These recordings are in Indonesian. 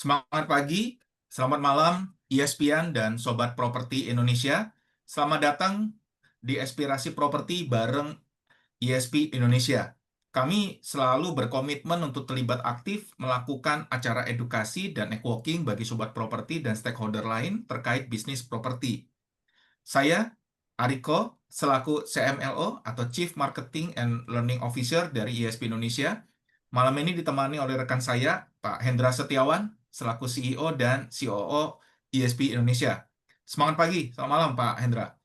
Semangat pagi, selamat malam, ESPN dan Sobat Properti Indonesia. Selamat datang di Inspirasi Properti bareng ISP Indonesia. Kami selalu berkomitmen untuk terlibat aktif melakukan acara edukasi dan networking bagi sobat properti dan stakeholder lain terkait bisnis properti. Saya, Ariko, selaku CMLO atau Chief Marketing and Learning Officer dari ISP Indonesia. Malam ini ditemani oleh rekan saya, Pak Hendra Setiawan, selaku CEO dan COO ISP Indonesia. Semangat pagi, selamat malam Pak Hendra.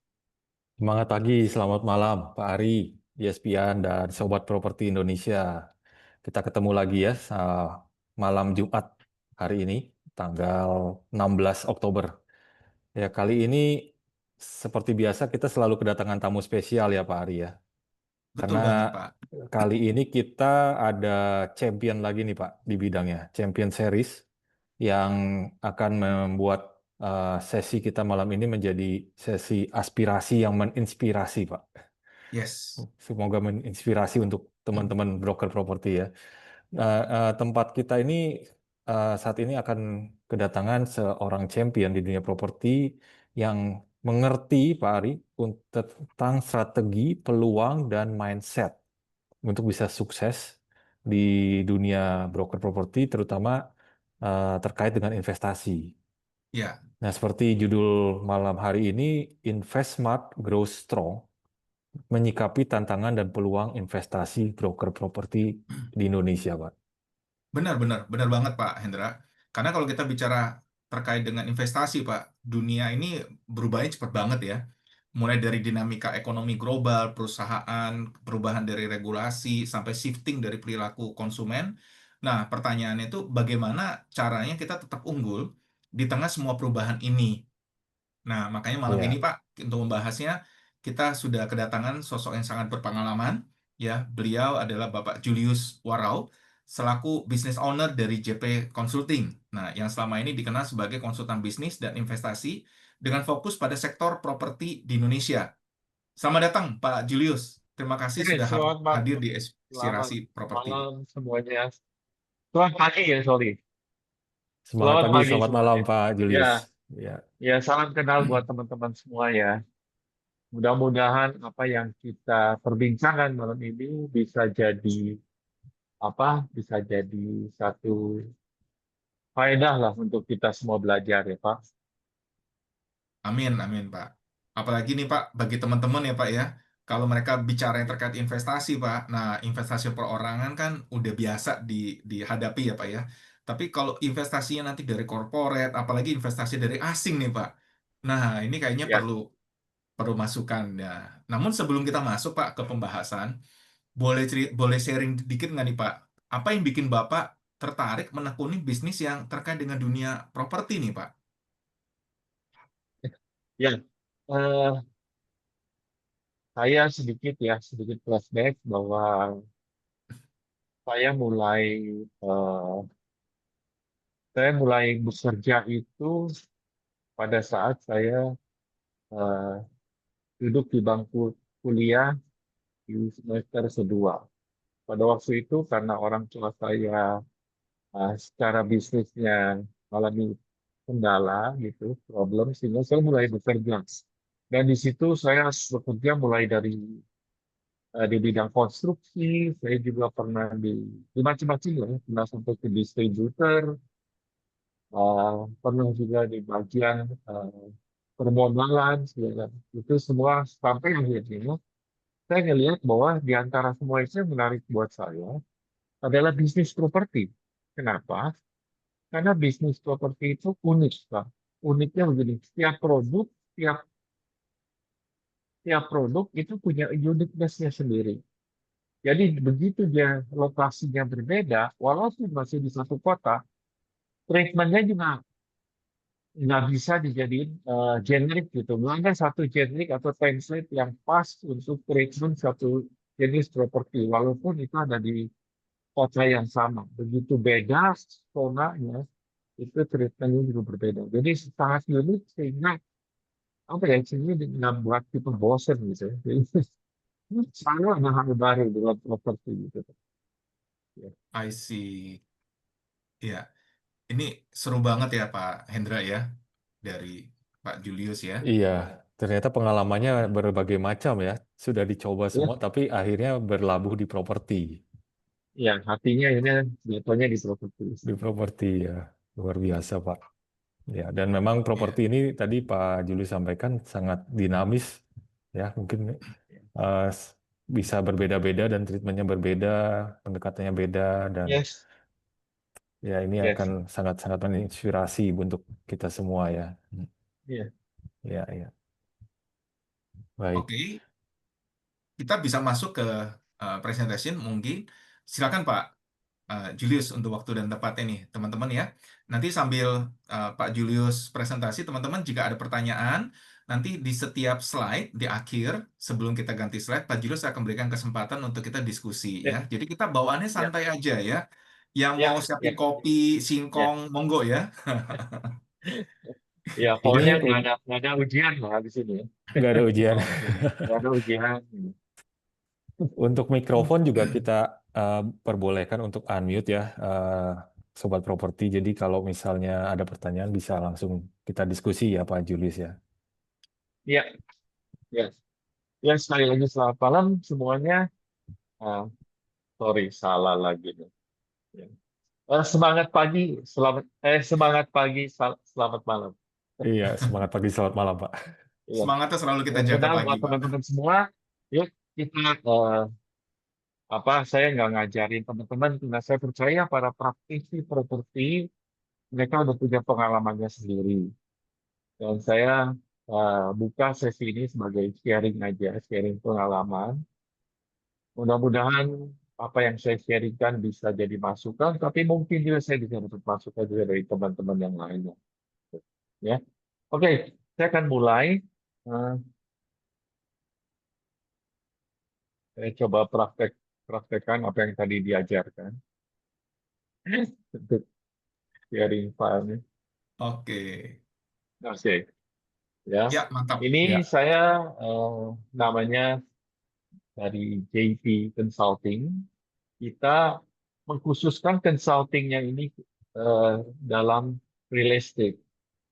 Semangat pagi, selamat malam Pak Ari, ESPN dan Sobat Properti Indonesia. Kita ketemu lagi ya malam Jumat hari ini, tanggal 16 Oktober. Ya, kali ini seperti biasa kita selalu kedatangan tamu spesial ya Pak Ari ya. Betul Karena banget Pak. kali ini kita ada champion lagi nih Pak di bidangnya, Champion Series yang akan membuat sesi kita malam ini menjadi sesi aspirasi yang menginspirasi Pak. Yes. Semoga menginspirasi untuk teman-teman broker properti ya. Tempat kita ini saat ini akan kedatangan seorang champion di dunia properti yang mengerti, Pak Ari, tentang strategi, peluang, dan mindset untuk bisa sukses di dunia broker properti, terutama terkait dengan investasi. Ya, Nah, seperti judul malam hari ini, Invest Smart, Grow Strong, menyikapi tantangan dan peluang investasi broker properti di Indonesia, Pak. benar banget Pak Hendra. Karena kalau kita bicara terkait dengan investasi Pak, dunia ini berubahnya cepat banget ya. Mulai dari dinamika ekonomi global, perusahaan, perubahan dari regulasi, sampai shifting dari perilaku konsumen. Nah, pertanyaannya itu bagaimana caranya kita tetap unggul di tengah semua perubahan ini? Nah, makanya malam ini Ya, Pak, untuk membahasnya, kita sudah kedatangan sosok yang sangat berpengalaman. Ya, beliau adalah Bapak Julius Warau, selaku business owner dari JP Consulting. Nah, yang selama ini dikenal sebagai konsultan bisnis dan investasi dengan fokus pada sektor properti di Indonesia. Selamat datang, Pak Julius. Terima kasih Oke, sudah hadir di selamat Inspirasi Properti. malam semuanya. Selamat pagi ya, sorry. semangat Selamat pagi, pagi selamat malam semuanya. Pak Julius. Ya, Ya, ya salam kenal buat teman-teman semua ya. Mudah-mudahan apa yang kita perbincangkan malam ini bisa jadi bisa jadi satu faedah lah untuk kita semua belajar ya, Pak. Amin, amin, Pak. Apalagi nih, Pak, bagi teman-teman ya, Pak ya, kalau mereka bicara yang terkait investasi, Pak, nah investasi perorangan kan udah biasa dihadapi ya, Pak ya. Tapi kalau investasinya nanti dari corporate, apalagi investasi dari asing nih, Pak. Nah, ini kayaknya Ya, perlu masukan ya. Namun sebelum kita masuk, Pak, ke pembahasan, boleh sharing dikit nggak nih, Pak? Apa yang bikin Bapak tertarik menekuni bisnis yang terkait dengan dunia properti nih, Pak? ya. Eh, saya sedikit flashback bahwa saya mulai eh, saya mulai bekerja itu pada saat saya eh, duduk di bangku kuliah di semester kedua. Pada waktu itu karena orang tua saya secara bisnisnya mengalami kendala gitu, problem, sehingga saya mulai bekerja. Dan di situ saya bekerja mulai dari di bidang konstruksi, saya juga pernah di macam-macam ya, pernah sampai ke distributor, pernah juga di bagian eh, permodalan, segala. Itu semua sampai akhirnya saya ngelihat bahwa di antara semua itu yang menarik buat saya adalah bisnis properti. Kenapa? Karena bisnis properti itu unik, Pak. Uniknya begini, tiap tiap produk itu punya uniqueness-nya sendiri. Jadi begitu dia lokasinya berbeda, walaupun masih di satu kota, treatmentnya juga nggak bisa dijadiin generic gitu. Nggak ada satu generic atau template yang pas untuk treatment satu jenis properti, walaupun itu ada di kota yang sama. Begitu beda zonanya, itu treatmentnya juga berbeda. Jadi sangat unik sehingga apa ya, sehingga nggak buat kita bosen gitu ya. Jadi selalu ada hal baru dalam properti gitu. Ya. I see. Ya. Ini seru banget ya Pak Hendra ya, dari Pak Julius ya. Iya, ternyata pengalamannya berbagai macam ya. Sudah dicoba Ya, semua, tapi akhirnya berlabuh di properti. ya hatinya ini jatuhnya di properti. Di properti ya, luar biasa Pak. Ya, dan memang properti Iya. ini tadi Pak Juli sampaikan sangat dinamis ya, mungkin s- bisa berbeda-beda dan treatmentnya berbeda, pendekatannya beda dan Yes, ya ini akan yes, sangat-sangat menginspirasi untuk kita semua ya. ya, Ya, ya. Baik. Oke, kita bisa masuk ke presentation mungkin. Silakan Pak Julius untuk waktu dan tempat ini, teman-teman ya. Nanti sambil Pak Julius presentasi, teman-teman jika ada pertanyaan, nanti di setiap slide di akhir sebelum kita ganti slide, Pak Julius akan berikan kesempatan untuk kita diskusi ya, ya. Jadi kita bawaannya ya, santai aja ya. Yang ya, mau ya, siapin kopi, ya, singkong, monggo ya. ya, pokoknya Ini nggak ada ujian lah di sini. Ya. nggak ada ujian. Oke. Nggak ada ujian. Untuk mikrofon juga kita perbolehkan untuk unmute ya, Sobat Properti. Jadi kalau misalnya ada pertanyaan bisa langsung kita diskusi ya Pak Julius ya. Ya, ya, ya sekali lagi selamat malam semuanya. Ah, sorry, salah lagi nih. Ya. Semangat pagi, semangat pagi, selamat malam. Iya, semangat pagi, selamat malam Pak. Iya. Semangatnya selalu kita Dan jaga benar pagi, buat Pak. teman-teman semua, yuk kita saya nggak ngajarin teman-teman karena saya percaya para praktisi properti mereka udah punya pengalamannya sendiri. Dan saya buka sesi ini sebagai sharing aja, sharing pengalaman. Mudah-mudahan apa yang saya sharingkan bisa jadi masukan, tapi mungkin juga saya bisa dapat masukan juga dari teman-teman yang lainnya. Ya, oke, saya akan mulai. Eh, saya coba praktekkan apa yang tadi diajarkan untuk sharing filenya. Oke. Oke, ya. Ya, mantap. Ini Ya, saya namanya dari JP Consulting. Kita mengkhususkan consultingnya ini dalam real estate,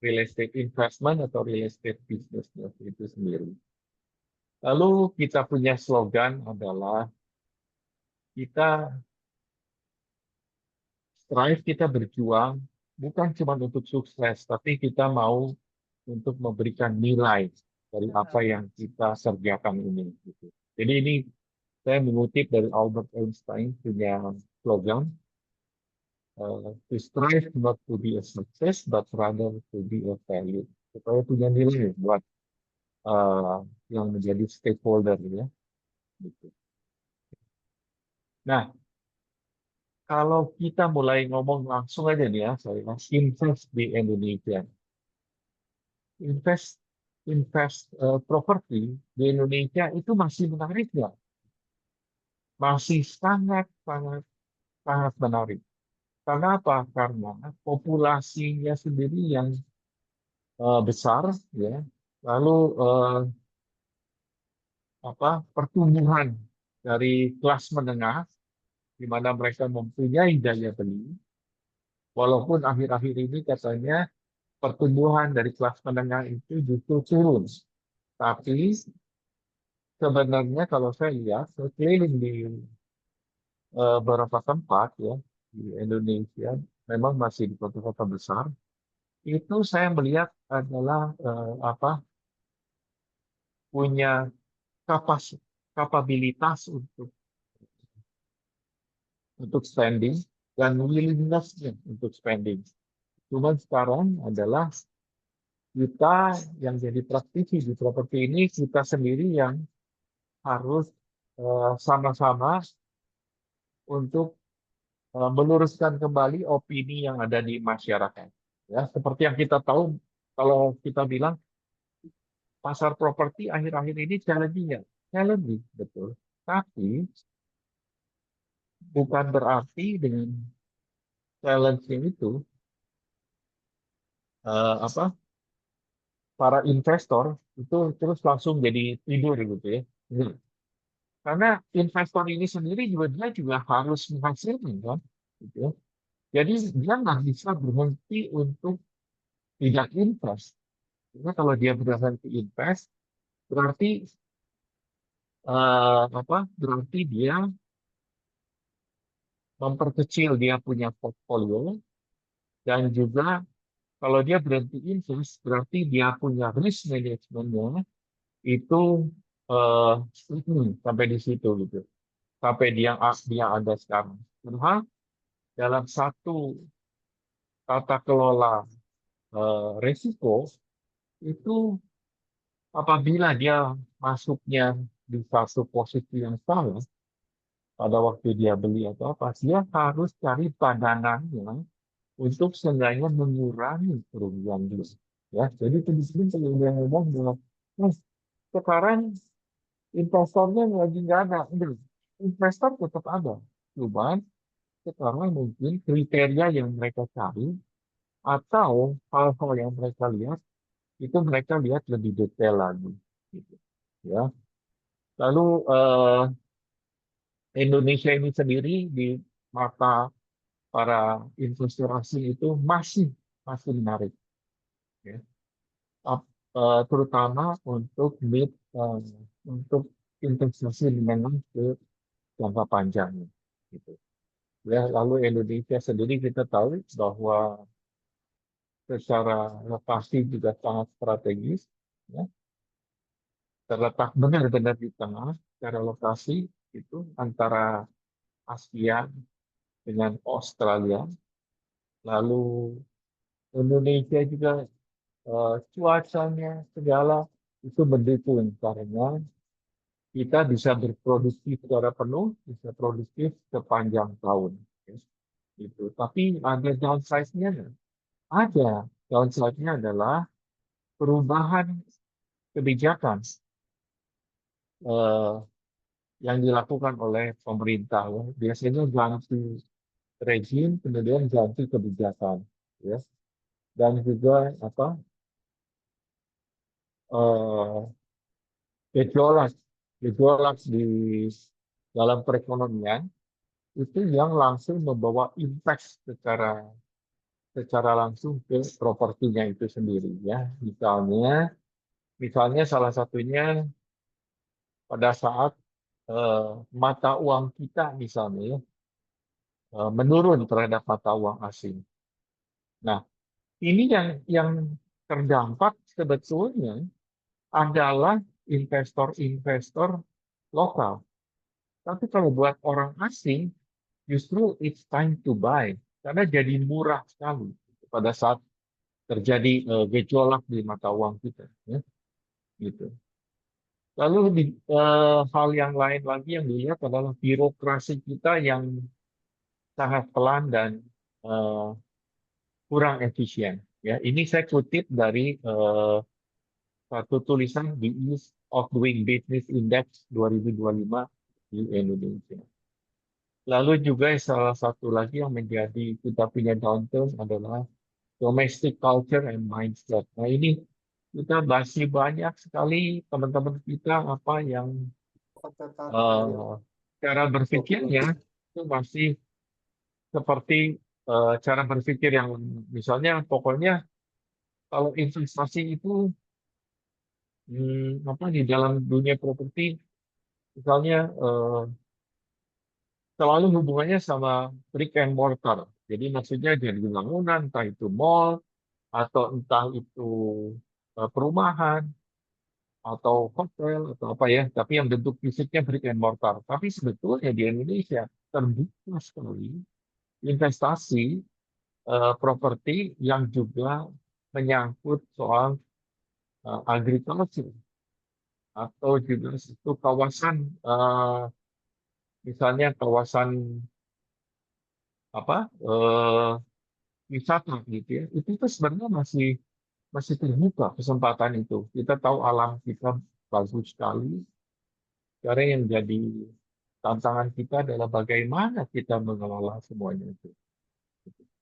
real estate investment atau real estate business itu sendiri. Lalu kita punya slogan adalah kita strive, kita berjuang bukan cuma untuk sukses, tapi kita mau untuk memberikan nilai dari apa yang kita kerjakan ini. Gitu. Jadi ini saya mengutip dari Albert Einstein punya slogan, to strive not to be a success, but rather to be a value. Supaya punya nilai buat yang menjadi stakeholder ya. Gitu. Nah, kalau kita mulai ngomong langsung aja nih ya, saya invest di Indonesia. Invest properti di Indonesia itu masih menarik nggak? Masih sangat sangat sangat menarik. Karena apa? Karena populasinya sendiri yang besar, ya. Lalu pertumbuhan dari kelas menengah, di mana mereka mempunyai daya beli, walaupun akhir-akhir ini katanya pertumbuhan dari kelas menengah itu justru turun. Tapi sebenarnya kalau saya lihat, saya keliling di beberapa tempat ya di Indonesia, memang masih di kota-kota besar, itu saya melihat adalah punya kapabilitas untuk spending dan willingness-nya untuk spending. Cuman sekarang adalah kita yang jadi praktisi di properti ini, kita sendiri yang harus sama-sama untuk meluruskan kembali opini yang ada di masyarakat. Ya, seperti yang kita tahu, kalau kita bilang pasar properti akhir-akhir ini challenging, betul. Tapi bukan berarti dengan challenge itu apa para investor itu terus langsung jadi tidur gitu ya. Hmm. Karena investor ini sendiri juga dia juga harus menghasilkan kan, gitu ya. Jadi dia nggak bisa berhenti untuk tidak invest. Karena kalau dia berhenti invest, berarti apa? Berarti dia memperkecil dia punya portfolio dan juga kalau dia berhenti invest, berarti dia punya risk manajemennya itu sampai di situ gitu, sampai dia ada sekarang. Padahal dalam satu tata kelola resiko itu apabila dia masuknya di satu posisi yang salah pada waktu dia beli atau apa, dia harus cari padanannya untuk seenggaknya mengurangi kerugian dia. Ya, jadi teman-teman kalau dia ngomong bahwa "Mas, sekarang investornya lagi nggak ada, enggak. Investor tetap ada, cuman sekarang mungkin kriteria yang mereka cari atau hal-hal yang mereka lihat itu mereka lihat lebih detail lagi, gitu. Ya, lalu Indonesia ini sendiri di mata para investor asing itu masih menarik, ya. Terutama untuk investasi menengah ke jangka panjang, gitu. Ya, lalu Indonesia sendiri kita tahu bahwa secara lokasi juga sangat strategis, ya. Terletak benar-benar di tengah secara lokasi itu antara Asia dengan Australia. Lalu Indonesia juga cuacanya segala itu mendukung karena kita bisa berproduksi secara penuh, bisa produktif sepanjang tahun. Ya, gitu. Tapi ada downside-nya nggak? Ada. Downside-nya adalah perubahan kebijakan eh, yang dilakukan oleh pemerintah. Ya. Biasanya ganti rezim, kemudian ganti kebijakan. Ya. Dan juga apa eh, gejolak gejolak di dalam perekonomian itu yang langsung membawa impact secara langsung ke propertinya itu sendiri, ya. Misalnya salah satunya pada saat mata uang kita misalnya ya, menurun terhadap mata uang asing. Nah, ini yang terdampak sebetulnya adalah investor-investor lokal. Tapi kalau buat orang asing, justru it's time to buy karena jadi murah sekali pada saat terjadi gejolak di mata uang kita, ya, gitu. Lalu hal yang lain lagi yang dilihat adalah birokrasi kita yang sangat pelan dan eh, kurang efisien. Ya, ini saya kutip dari satu tulisan di Ease of Doing Business Index 2025 di Indonesia. Lalu juga salah satu lagi yang menjadi kita punya downturn adalah domestic culture and mindset. Nah, ini kita masih banyak sekali teman-teman kita apa yang eh, cara berpikirnya itu masih seperti cara berpikir yang misalnya pokoknya kalau investasi itu apa di dalam dunia properti misalnya selalu hubungannya sama brick and mortar. Jadi maksudnya jadi bangunan, entah itu mall atau entah itu perumahan atau hotel atau apa ya, tapi yang bentuk fisiknya brick and mortar. Tapi sebetulnya di Indonesia terbuka sekali investasi properti yang juga menyangkut soal agriculture atau juga satu kawasan misalnya kawasan apa wisata gitu ya. Itu sebenarnya masih terbuka kesempatan itu. Kita tahu alam kita bagus sekali. Sekarang yang jadi tantangan kita adalah bagaimana kita mengelola semuanya itu.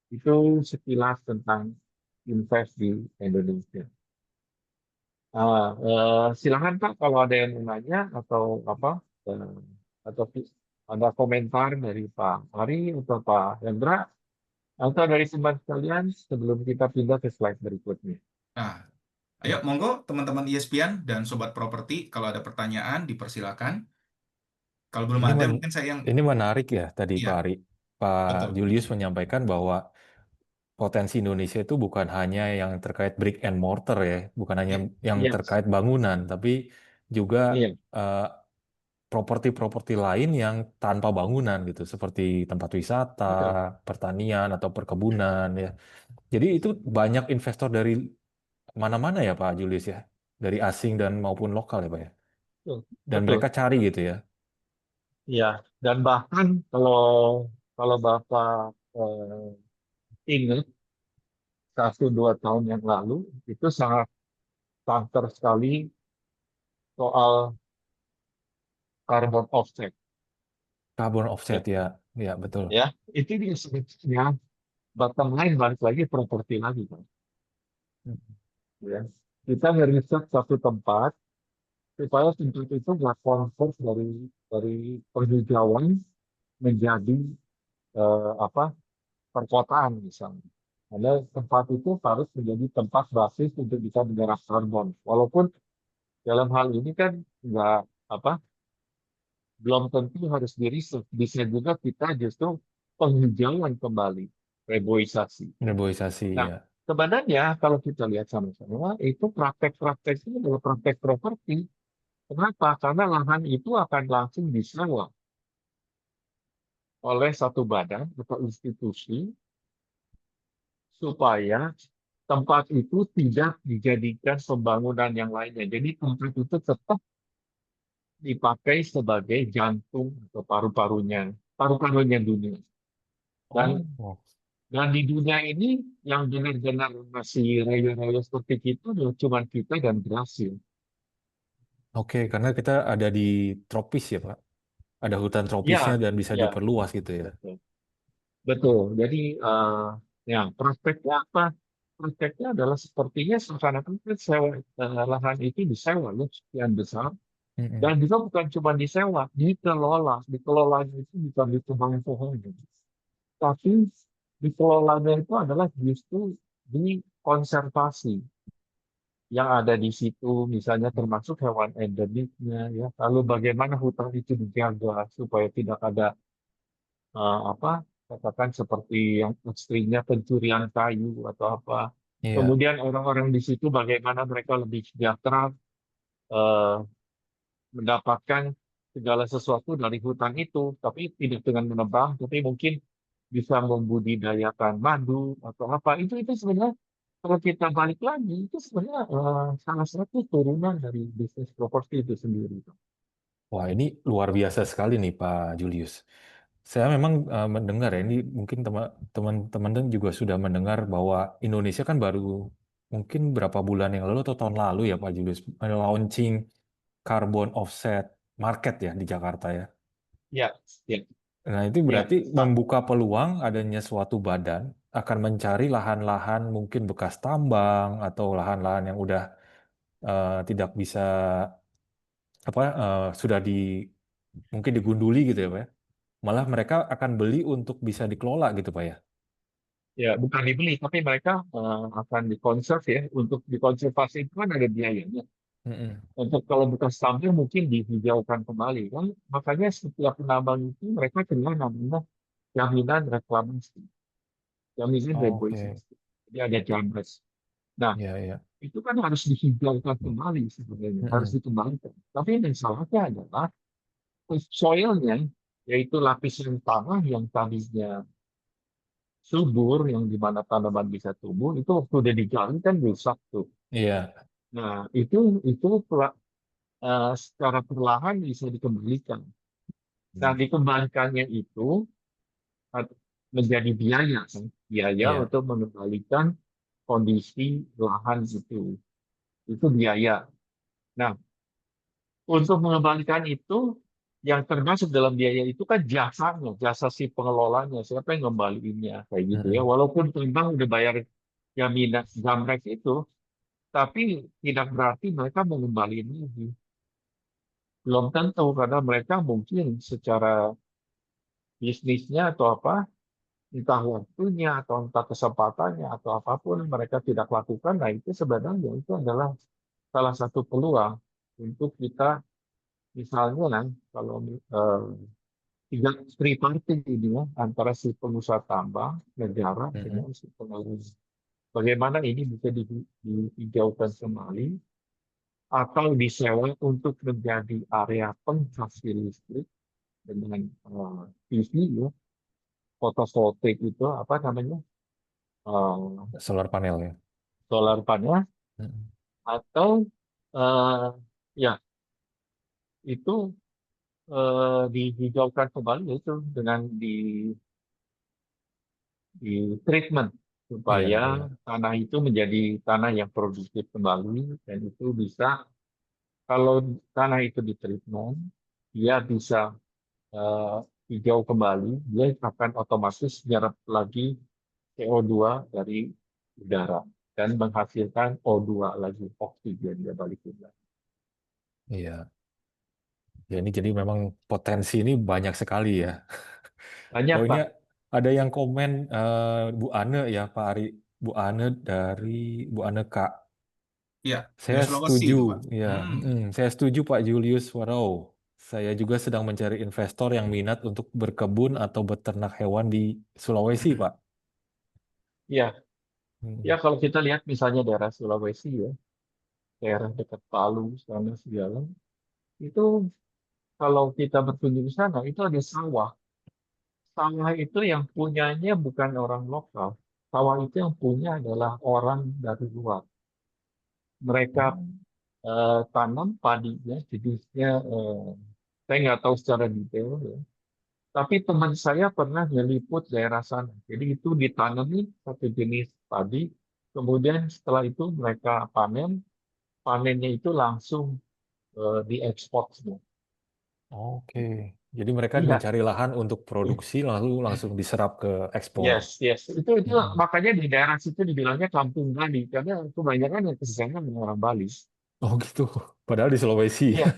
Itu sekilas tentang invest di Indonesia. Silakan Pak kalau ada yang mau nanya atau apa atau ada komentar dari Pak Ari atau Pak Hendra. Atau dari teman sekalian sebelum kita pindah ke slide berikutnya. Nah, ayo monggo teman-teman ESPN dan Sobat Properti, kalau ada pertanyaan dipersilakan. Kalau belum Ini ada, men- mungkin saya yang... ini menarik ya tadi Iya, Pak Ari. Pak betul. Julius menyampaikan bahwa potensi Indonesia itu bukan hanya yang terkait brick and mortar ya, bukan hanya yang Yes, terkait bangunan, tapi juga iya, eh, properti-properti lain yang tanpa bangunan gitu, seperti tempat wisata, betul, pertanian atau perkebunan ya. Jadi itu banyak investor dari mana-mana ya Pak Julius ya, dari asing dan maupun lokal ya Pak ya. betul, Dan betul. mereka cari gitu ya. Ya, dan bahkan kalau Bapak ingat 1-2 tahun yang lalu itu sangat santer sekali soal carbon offset. Carbon Ya, offset ya, ya betul. ya, itu dia sebetulnya bottom line balik lagi properti lagi kan. Ya. Kita ngeriset satu tempat supaya tempat itu nggak konvert dari penghijauan menjadi apa perkotaan misalnya. Karena tempat itu harus menjadi tempat basis untuk bisa menyerap karbon. Walaupun dalam hal ini kan nggak apa belum tentu harus diriset. Bisa juga kita justru penghijauan kembali, reboisasi. Reboisasi Nah, ya. sebenarnya kalau kita lihat sama-sama, itu praktek-prakteknya adalah praktek properti. Kenapa? Karena lahan itu akan langsung disewa oleh satu badan atau institusi supaya tempat itu tidak dijadikan pembangunan yang lainnya. Jadi tempat itu tetap dipakai sebagai jantung atau paru-parunya dunia. Dan Oh. dan di dunia ini yang benar-benar masih raya-raya seperti itu adalah cuma kita dan Brasil. Oke, karena kita ada di tropis ya Pak. Ada hutan tropisnya Ya, dan bisa ya, diperluas gitu ya. betul. Betul. Jadi ya prospeknya apa? Prospeknya adalah sepertinya seakan-akan kan sewa lahan itu disewa ya sekian besar. Mm-mm. Dan juga bukan cuma disewa, dikelola. Dikelolanya itu bukan ditebang-tebang. Tapi dikelolanya itu adalah justru dikonservasi yang ada di situ, misalnya termasuk hewan endemiknya, ya. Lalu bagaimana hutan itu dijaga supaya tidak ada apa, katakan seperti yang ekstrimnya pencurian kayu atau apa. Iya. Kemudian orang-orang di situ bagaimana mereka lebih sejahtera eh, mendapatkan segala sesuatu dari hutan itu, tapi tidak dengan menebang, tapi mungkin bisa membudidayakan madu atau apa. Itu sebenarnya kalau kita balik lagi itu sebenarnya salah satu turunan dari bisnis properti itu sendiri. Wah, ini luar biasa sekali nih Pak Julius. Saya memang mendengar ya, ini mungkin teman-teman dan juga sudah mendengar bahwa Indonesia kan baru mungkin berapa bulan yang lalu atau tahun lalu ya Pak Julius launching carbon offset market ya di Jakarta ya. Ya, ya, Nah, itu ya. berarti Ah, membuka peluang adanya suatu badan akan mencari lahan-lahan mungkin bekas tambang atau lahan-lahan yang udah tidak bisa apa sudah mungkin digunduli gitu ya Pak ya. Malah mereka akan beli untuk bisa dikelola gitu Pak ya. ya, bukan dibeli, tapi mereka akan dikonserv ya. Untuk dikonservasi itu kan ada biayanya. Mm-mm. Untuk kalau bekas tambang mungkin dihijaukan kembali. Kan? Makanya setiap penambang itu mereka kena namanya jaminan reklamasi, jaminan Oke, reboisasi. Jadi ada JAMRES. Nah, ya ya. itu kan harus dihijaukan kembali sebenarnya, harus Mm-mm. dikembalikan. Tapi yang salahnya adalah soilnya, yaitu lapisan tanah yang tadinya subur, yang di mana tanaman bisa tumbuh, itu waktu udah digali kan rusak tuh. Iya. Nah, itu secara perlahan bisa dikembalikan. Nah, Hmm. dikembalikannya itu uh, menjadi biaya, kan? Biaya Iya. untuk mengembalikan kondisi lahan itu. Itu biaya. Nah, untuk mengembalikan itu, yang termasuk dalam biaya itu kan jasanya, jasa si pengelolanya, siapa yang ngembaliinnya, kayak gitu ya. Mm-mm. Walaupun tembang udah bayar jaminan jamrek itu, tapi tidak berarti mereka mengembalikan lagi. Belum tentu, karena mereka mungkin secara bisnisnya atau apa, entah waktunya atau entah kesempatannya atau apapun mereka tidak lakukan, nah itu sebenarnya itu adalah salah satu peluang untuk kita misalnya kalau tiga tripartit ini ya antara si pengusaha tambang, negara Mm-mm. dengan si pengelola. Bagaimana ini bisa dihijaukan kembali atau disewa untuk menjadi area penghasil listrik dengan PV ya, fotovoltaik itu apa namanya eh, Solar panel ya. solar panel Mm-mm. atau eh, ya itu dihijaukan kembali itu dengan di treatment Iya, iya. supaya tanah itu menjadi tanah yang produktif kembali dan itu bisa kalau tanah itu di treatment dia bisa eh, hijau kembali dia akan otomatis menyerap lagi CO2 dari udara dan menghasilkan O2 lagi oksigen dia balikin lagi. Iya. Ya ini jadi memang potensi ini banyak sekali ya. Banyak Oh ini Pak. ada yang komen Bu Ane ya Pak Ari. Bu Ane dari Bu Ane Kak. Iya, Saya dari Sulawesi setuju, itu, Pak. ya. Saya setuju Pak Julius Warau. Saya juga sedang mencari investor yang minat untuk berkebun atau beternak hewan di Sulawesi, Pak. Ya, ya Hmm. kalau kita lihat misalnya daerah Sulawesi ya, daerah dekat Palu sana segala, itu kalau kita berkunjung ke sana itu ada sawah. Sawah itu yang punyanya bukan orang lokal. Sawah itu yang punya adalah orang dari luar. Mereka tanam padinya, jenisnya saya nggak tahu secara detail ya. Tapi teman saya pernah meliput daerah sana. Jadi itu ditanami satu jenis padi, kemudian setelah itu mereka panen, panennya itu langsung diekspor semua. Oke. Jadi mereka Iya, mencari lahan untuk produksi lalu langsung diserap ke ekspor. yes, yes. Itu Mm-mm. makanya di daerah situ dibilangnya Kampung Bali karena kebanyakan yang ke sana memang orang Bali. Oh gitu. Padahal di Sulawesi. Iya,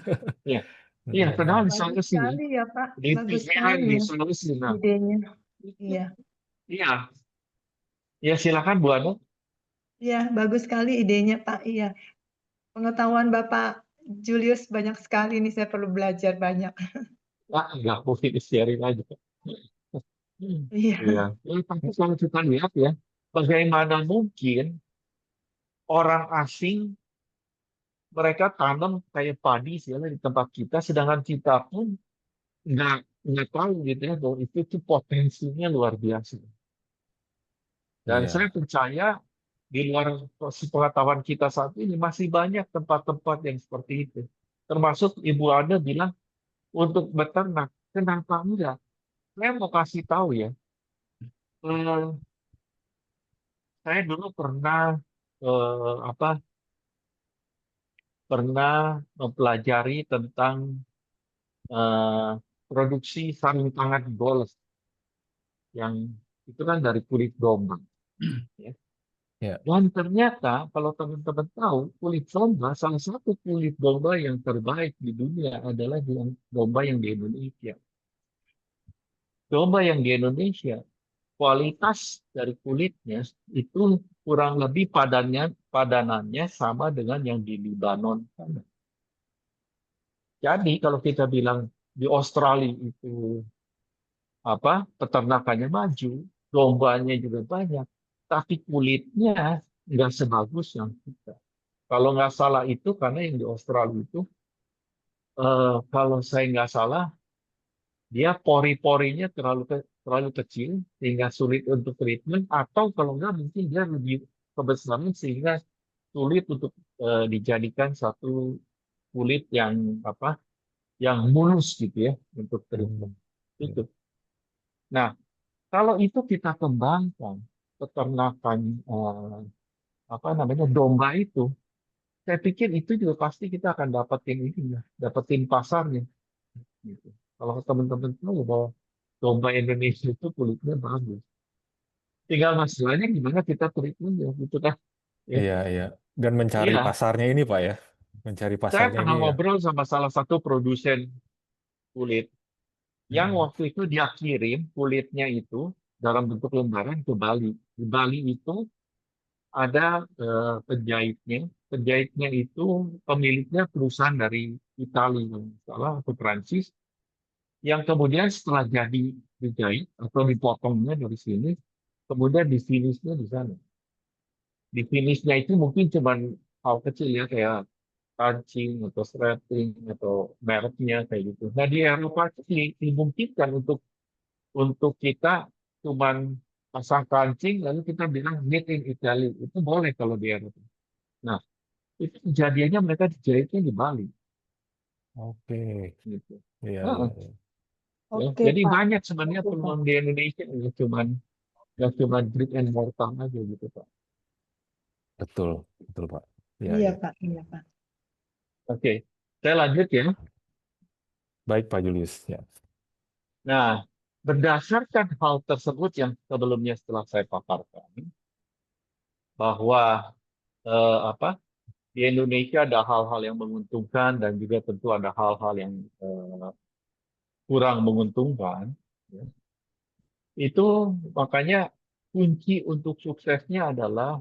iya. Iya, Mm-mm. padahal di Bagus Sulawesi ya. sekali ya Pak, Di bagus pinggiran sekali di ya Sulawesi. Nah, idenya. itu, Iya, iya. Ya silakan Bu Anu. iya bagus sekali idenya Pak. Iya, pengetahuan Bapak Julius banyak sekali nih, saya perlu belajar banyak. Ah, nggak mungkin di-sharing aja. Iya. Iya, Ya, tapi kalau kita lihat ya, bagaimana mungkin orang asing mereka tanam kayak padi segala di tempat kita, sedangkan kita pun nggak nggak tahu gitu ya bahwa itu tuh potensinya luar biasa. Dan saya Iya. percaya di luar pengetahuan kita saat ini masih banyak tempat-tempat yang seperti itu. Termasuk Ibu Ada bilang untuk beternak. Kenapa enggak? Saya mau kasih tahu ya. eh, saya dulu pernah apa? Pernah mempelajari tentang eh, produksi sarung tangan golf yang itu kan dari kulit domba. Ya. Ya. Dan ternyata kalau teman-teman tahu, kulit domba, salah satu kulit domba yang terbaik di dunia adalah domba yang di Indonesia. Domba yang di Indonesia, kualitas dari kulitnya itu kurang lebih padanannya sama dengan yang di Libanon sana. Jadi kalau kita bilang di Australia itu apa peternakannya maju, dombanya juga banyak, tapi kulitnya nggak sebagus yang kita. Kalau nggak salah itu karena yang di Australia itu kalau saya nggak salah dia pori-porinya terlalu kecil sehingga sulit untuk treatment atau kalau nggak mungkin dia lebih kebesaran sehingga sulit untuk dijadikan satu kulit yang apa yang mulus gitu ya untuk treatment Hmm. itu. Nah, kalau itu kita kembangkan peternakan apa namanya domba itu, saya pikir itu juga pasti kita akan dapetin ini ya, dapetin pasarnya. Gitu. Kalau teman-teman tahu bahwa domba Indonesia itu kulitnya bagus, tinggal masalahnya gimana kita treatmentnya gitu kan? Ya, Iya, iya. Dan mencari iya. pasarnya ini, Pak ya. Mencari Saya pasarnya pernah ini ya. ngobrol sama salah satu produsen kulit yang Mm-mm. waktu itu dia kirim kulitnya itu dalam bentuk lembaran ke Bali. Di Bali itu ada penjahitnya. Penjahitnya itu pemiliknya perusahaan dari Italia, salah atau Prancis, yang kemudian setelah jadi dijahit atau dipotongnya dari sini, kemudian di finishnya di sana. Di finishnya itu mungkin cuma hal kecil ya, kayak kancing atau strapping atau mereknya kayak gitu. Nah di Eropa itu dimungkinkan untuk kita cuman pasang kancing lalu kita bilang made in Italy, itu boleh kalau di Eropa. Nah itu kejadiannya mereka dijahitnya di Bali Oke, gitu. iya, iya, Heeh, iya. ya. Oke, Jadi Pak. banyak sebenarnya Oke, Pak. peluang di Indonesia, nggak cuman brick and mortar aja gitu Pak. Betul, betul Pak. Iya, Iya, iya. Pak. Iya, Pak. Oke, saya lanjut ya. Baik Pak Julius. Ya. Nah, berdasarkan hal tersebut yang sebelumnya setelah saya paparkan, bahwa apa, di Indonesia ada hal-hal yang menguntungkan dan juga tentu ada hal-hal yang kurang menguntungkan, ya. Itu makanya kunci untuk suksesnya adalah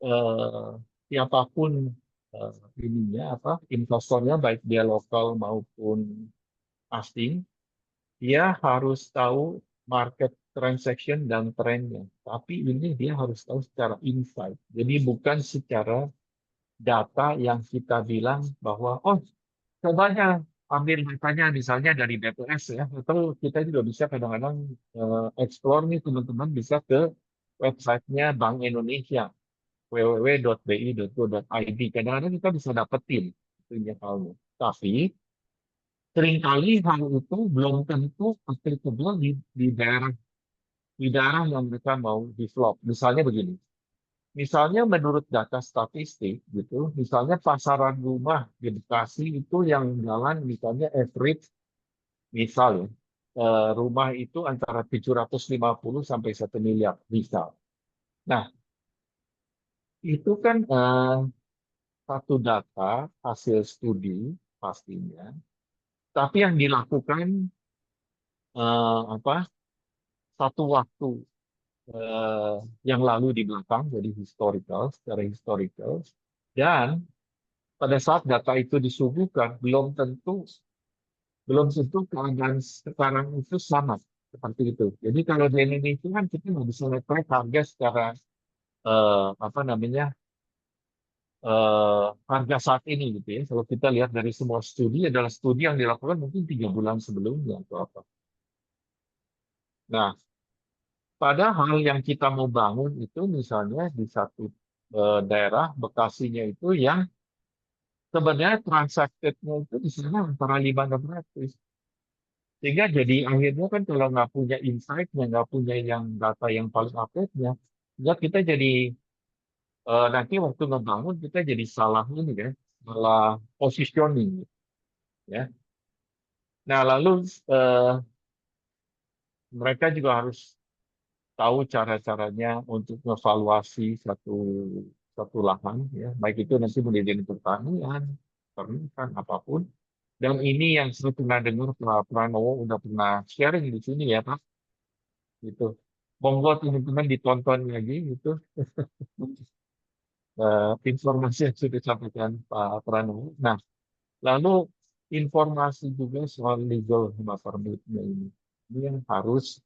eh, siapapun ininya apa investornya, baik dia lokal maupun asing, dia harus tahu market transaction dan trennya. Tapi ini dia harus tahu secara insight. Jadi bukan secara data yang kita bilang bahwa, oh, contohnya ambil datanya misalnya dari BPS ya, atau kita juga bisa kadang-kadang explore nih teman-teman bisa ke websitenya Bank Indonesia, www.bi.go.id. Kadang-kadang kita bisa dapetin itunya halnya. Tapi seringkali hal itu belum tentu applicable di daerah yang mereka mau develop. Misalnya begini, misalnya menurut data statistik gitu, misalnya pasaran rumah di Bekasi itu yang jalan misalnya average, misal ya, rumah itu antara 750 sampai 1 miliar misal. Nah, itu kan satu data hasil studi pastinya, tapi yang dilakukan apa satu waktu eh, yang lalu di belakang, jadi historical, secara historical, dan pada saat data itu disuguhkan belum tentu keadaan sekarang itu sama seperti itu. Jadi kalau di Indonesia kan kita nggak bisa track harga secara apa namanya harga saat ini gitu ya. Kalau kita lihat dari semua studi adalah studi yang dilakukan mungkin 3 bulan sebelumnya atau apa. Nah, padahal yang kita mau bangun itu misalnya di satu daerah Bekasinya itu yang sebenarnya transacted-nya itu di sana antara 500-600. Sehingga jadi akhirnya kan kalau nggak punya insight-nya, nggak punya yang data yang paling update-nya, ya kita jadi nanti waktu ngebangun kita jadi salah ini kan, malah positioning ya. Nah lalu eh, mereka juga harus tahu cara-caranya untuk mengevaluasi satu satu lahan ya, baik itu nanti menjadi pertanian, peternakan apapun. Dan ini yang saya pernah dengar Pak Pranowo udah pernah sharing di sini ya Pak, gitu. Monggo teman-teman ditonton lagi gitu informasi yang sudah disampaikan Pak Pranowo. Nah, lalu informasi juga soal legal sama permitnya ini yang harus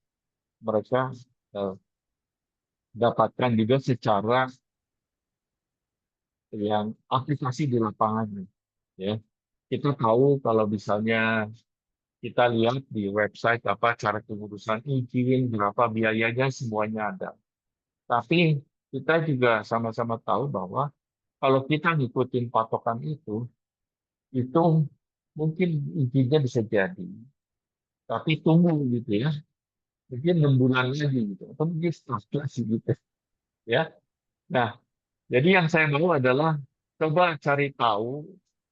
mereka eh, dapatkan juga secara yang aplikasi di lapangan ya. Kita tahu kalau misalnya kita lihat di website apa cara pengurusan izin, berapa biayanya, semuanya ada. Tapi kita juga sama-sama tahu bahwa kalau kita ngikutin patokan itu mungkin izinnya bisa jadi. Tapi tunggu gitu ya, mungkin 6 bulan lagi gitu, atau mungkin setahun lagi gitu ya. Nah, jadi yang saya mau adalah coba cari tahu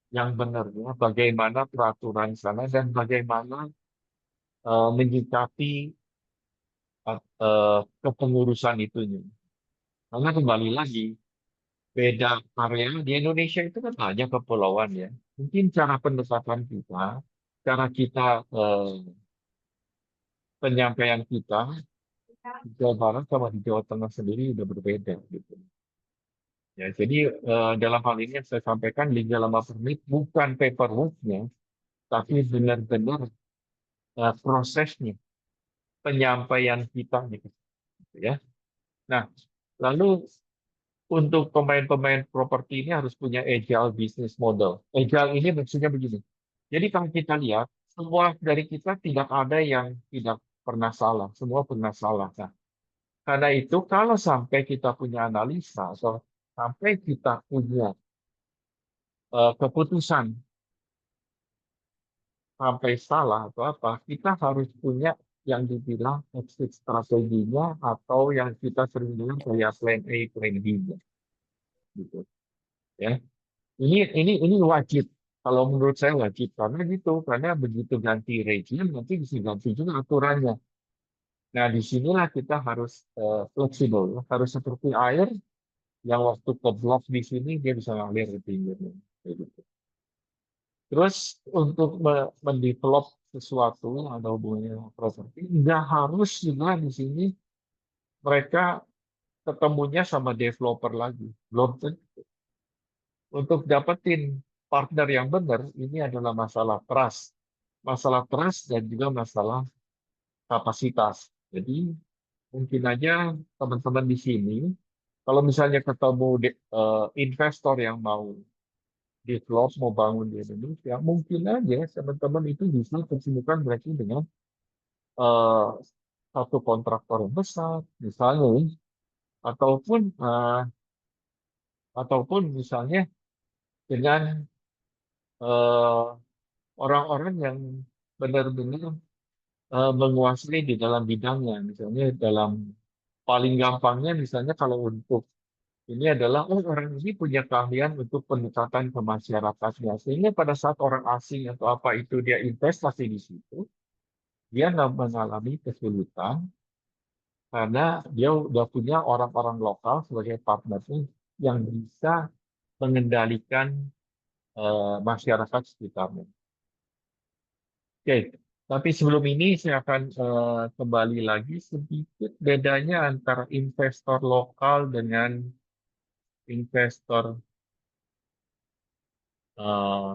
yang benarnya bagaimana peraturan sana dan bagaimana menyikapi kepengurusan itunya. Karena kembali lagi, beda area di Indonesia itu kan banyak kepulauan ya. Mungkin cara pendekatan kita, cara kita penyampaian kita di Jawa Barat sama di Jawa Tengah sendiri udah berbeda gitu. Ya, jadi dalam hal ini yang saya sampaikan Liga Lama Permit bukan paperwork-nya, tapi benar-benar prosesnya, penyampaian kita gitu ya. Nah, lalu untuk pemain-pemain properti ini harus punya agile business model. Agile ini maksudnya begini. Jadi kalau kita lihat, semua dari kita tidak ada yang tidak pernah salah. Semua pernah salah. Nah, karena itu kalau sampai kita punya analisa atau sampai kita punya keputusan sampai salah atau apa, kita harus punya yang dibilang exit strateginya atau yang kita sering bilang kayak plan A, plan B, gitu. Ya, ini wajib. Kalau menurut saya wajib karena gitu, karena begitu ganti regime nanti bisa ganti juga aturannya. Nah, disinilah kita harus fleksibel, ya. Harus seperti air yang waktu keblok di sini dia bisa ngalir ke pinggirnya. Kayak gitu. Terus untuk mendevelop sesuatu yang ada hubungannya dengan properti, nggak harus juga di sini mereka ketemunya sama developer lagi. Belum tentu. Untuk dapetin partner yang benar, ini adalah masalah trust dan juga masalah kapasitas. Jadi mungkin aja teman-teman di sini, kalau misalnya ketemu investor yang mau develop, mau bangun di Indonesia, mungkin aja teman-teman itu bisa pertemukan berarti dengan eh, satu kontraktor yang besar, misalnya, ataupun ataupun misalnya dengan eh, orang-orang yang benar-benar menguasai di dalam bidangnya, misalnya dalam paling gampangnya, misalnya kalau untuk ini adalah orang ini punya keahlian untuk pendekatan ke masyarakatnya, sehingga pada saat orang asing atau apa itu dia investasi di situ, dia nggak mengalami kesulitan karena dia udah punya orang-orang lokal sebagai partnernya yang bisa mengendalikan masyarakat sekitarnya. Oke, tapi sebelum ini saya akan kembali lagi sedikit bedanya antara investor lokal dengan investor eh,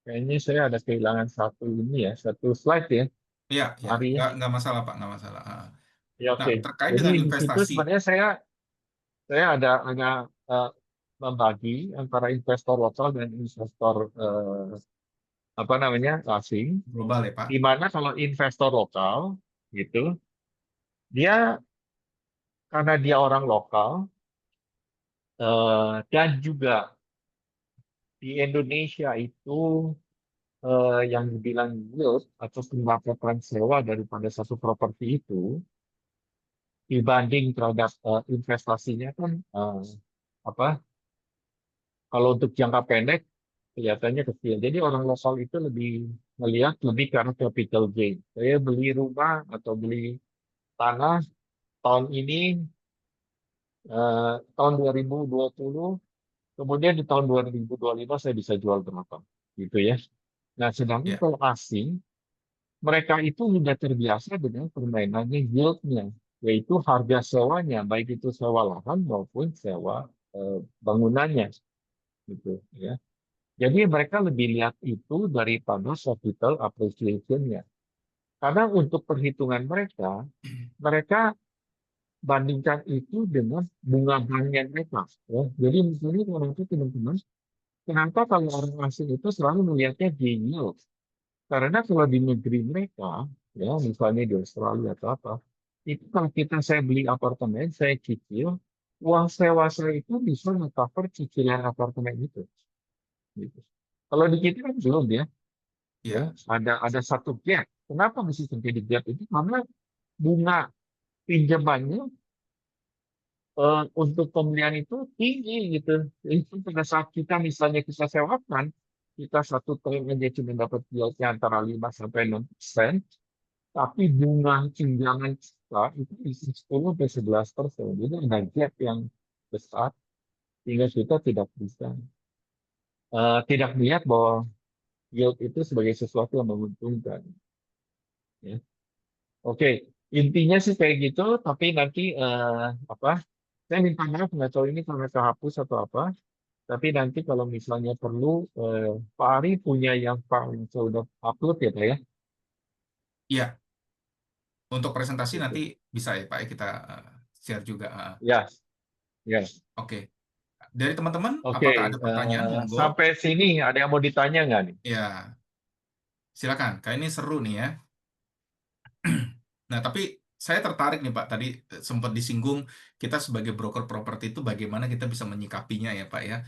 kayaknya saya ada kehilangan satu ini ya, satu slide ya, Ya, ya, Ari ya. nggak masalah Pak, nggak masalah. Ya Nah, oke. terkait Jadi dengan di situ investasi, sebenarnya saya ada eh, membagi antara investor lokal dan investor apa namanya asing. global ya Pak. Di mana kalau investor lokal gitu, dia karena dia orang lokal dan juga di Indonesia itu yang dibilang yield atau pendapatan sewa daripada satu properti itu dibanding terhadap investasinya kan apa kalau untuk jangka pendek kelihatannya kecil. Jadi orang lokal itu lebih melihat lebih karena capital gain. Saya beli rumah atau beli tanah tahun ini tahun 2020, kemudian di tahun 2025 saya bisa jual berapa, gitu ya. Nah, sedangkan Ya, kalau asing, mereka itu sudah terbiasa dengan permainannya yield-nya, yaitu harga sewanya, baik itu sewa lahan maupun sewa bangunannya, gitu ya. Jadi mereka lebih lihat itu daripada capital appreciation-nya. Karena untuk perhitungan mereka, mereka bandingkan itu dengan bunga harian mereka. Ya. Jadi misalnya orang itu teman-teman, kenapa kalau orang asing itu selalu melihatnya di yield? Karena kalau di negeri mereka, ya misalnya di Australia atau apa, itu kalau saya beli apartemen, saya cicil, uang sewa saya itu bisa nge-cover cicilan apartemen itu. Gitu. Kalau di kita kan belum ya, ya ya, ada satu gap. Kenapa mesti terjadi gap itu? Karena bunga pinjamannya untuk pembelian itu tinggi gitu. Itu pada saat kita misalnya kita sewakan, kita satu tahun aja cuma dapat yieldnya antara 5 sampai 6%, tapi bunga tunjangan kita itu bisa 10 sampai 11%. Jadi ada gap yang besar sehingga kita tidak bisa tidak melihat bahwa yield itu sebagai sesuatu yang menguntungkan. Ya. Oke, intinya sih kayak gitu. Tapi nanti apa? Saya minta maaf nggak tahu ini karena kehapus atau apa. Tapi nanti kalau misalnya perlu, Pak Ari punya yang saya udah upload ya, Pak ya. Iya, untuk presentasi nanti Gitu. bisa ya Pak ya kita share juga. Ya, ya. Oke, dari teman-teman Oke, apakah ada pertanyaan? Monggo. sampai sini ada yang mau ditanya nggak nih? Ya, silakan. Kayak ini seru nih ya. Nah, tapi saya tertarik nih Pak, tadi sempat disinggung kita sebagai broker properti itu bagaimana kita bisa menyikapinya ya Pak ya.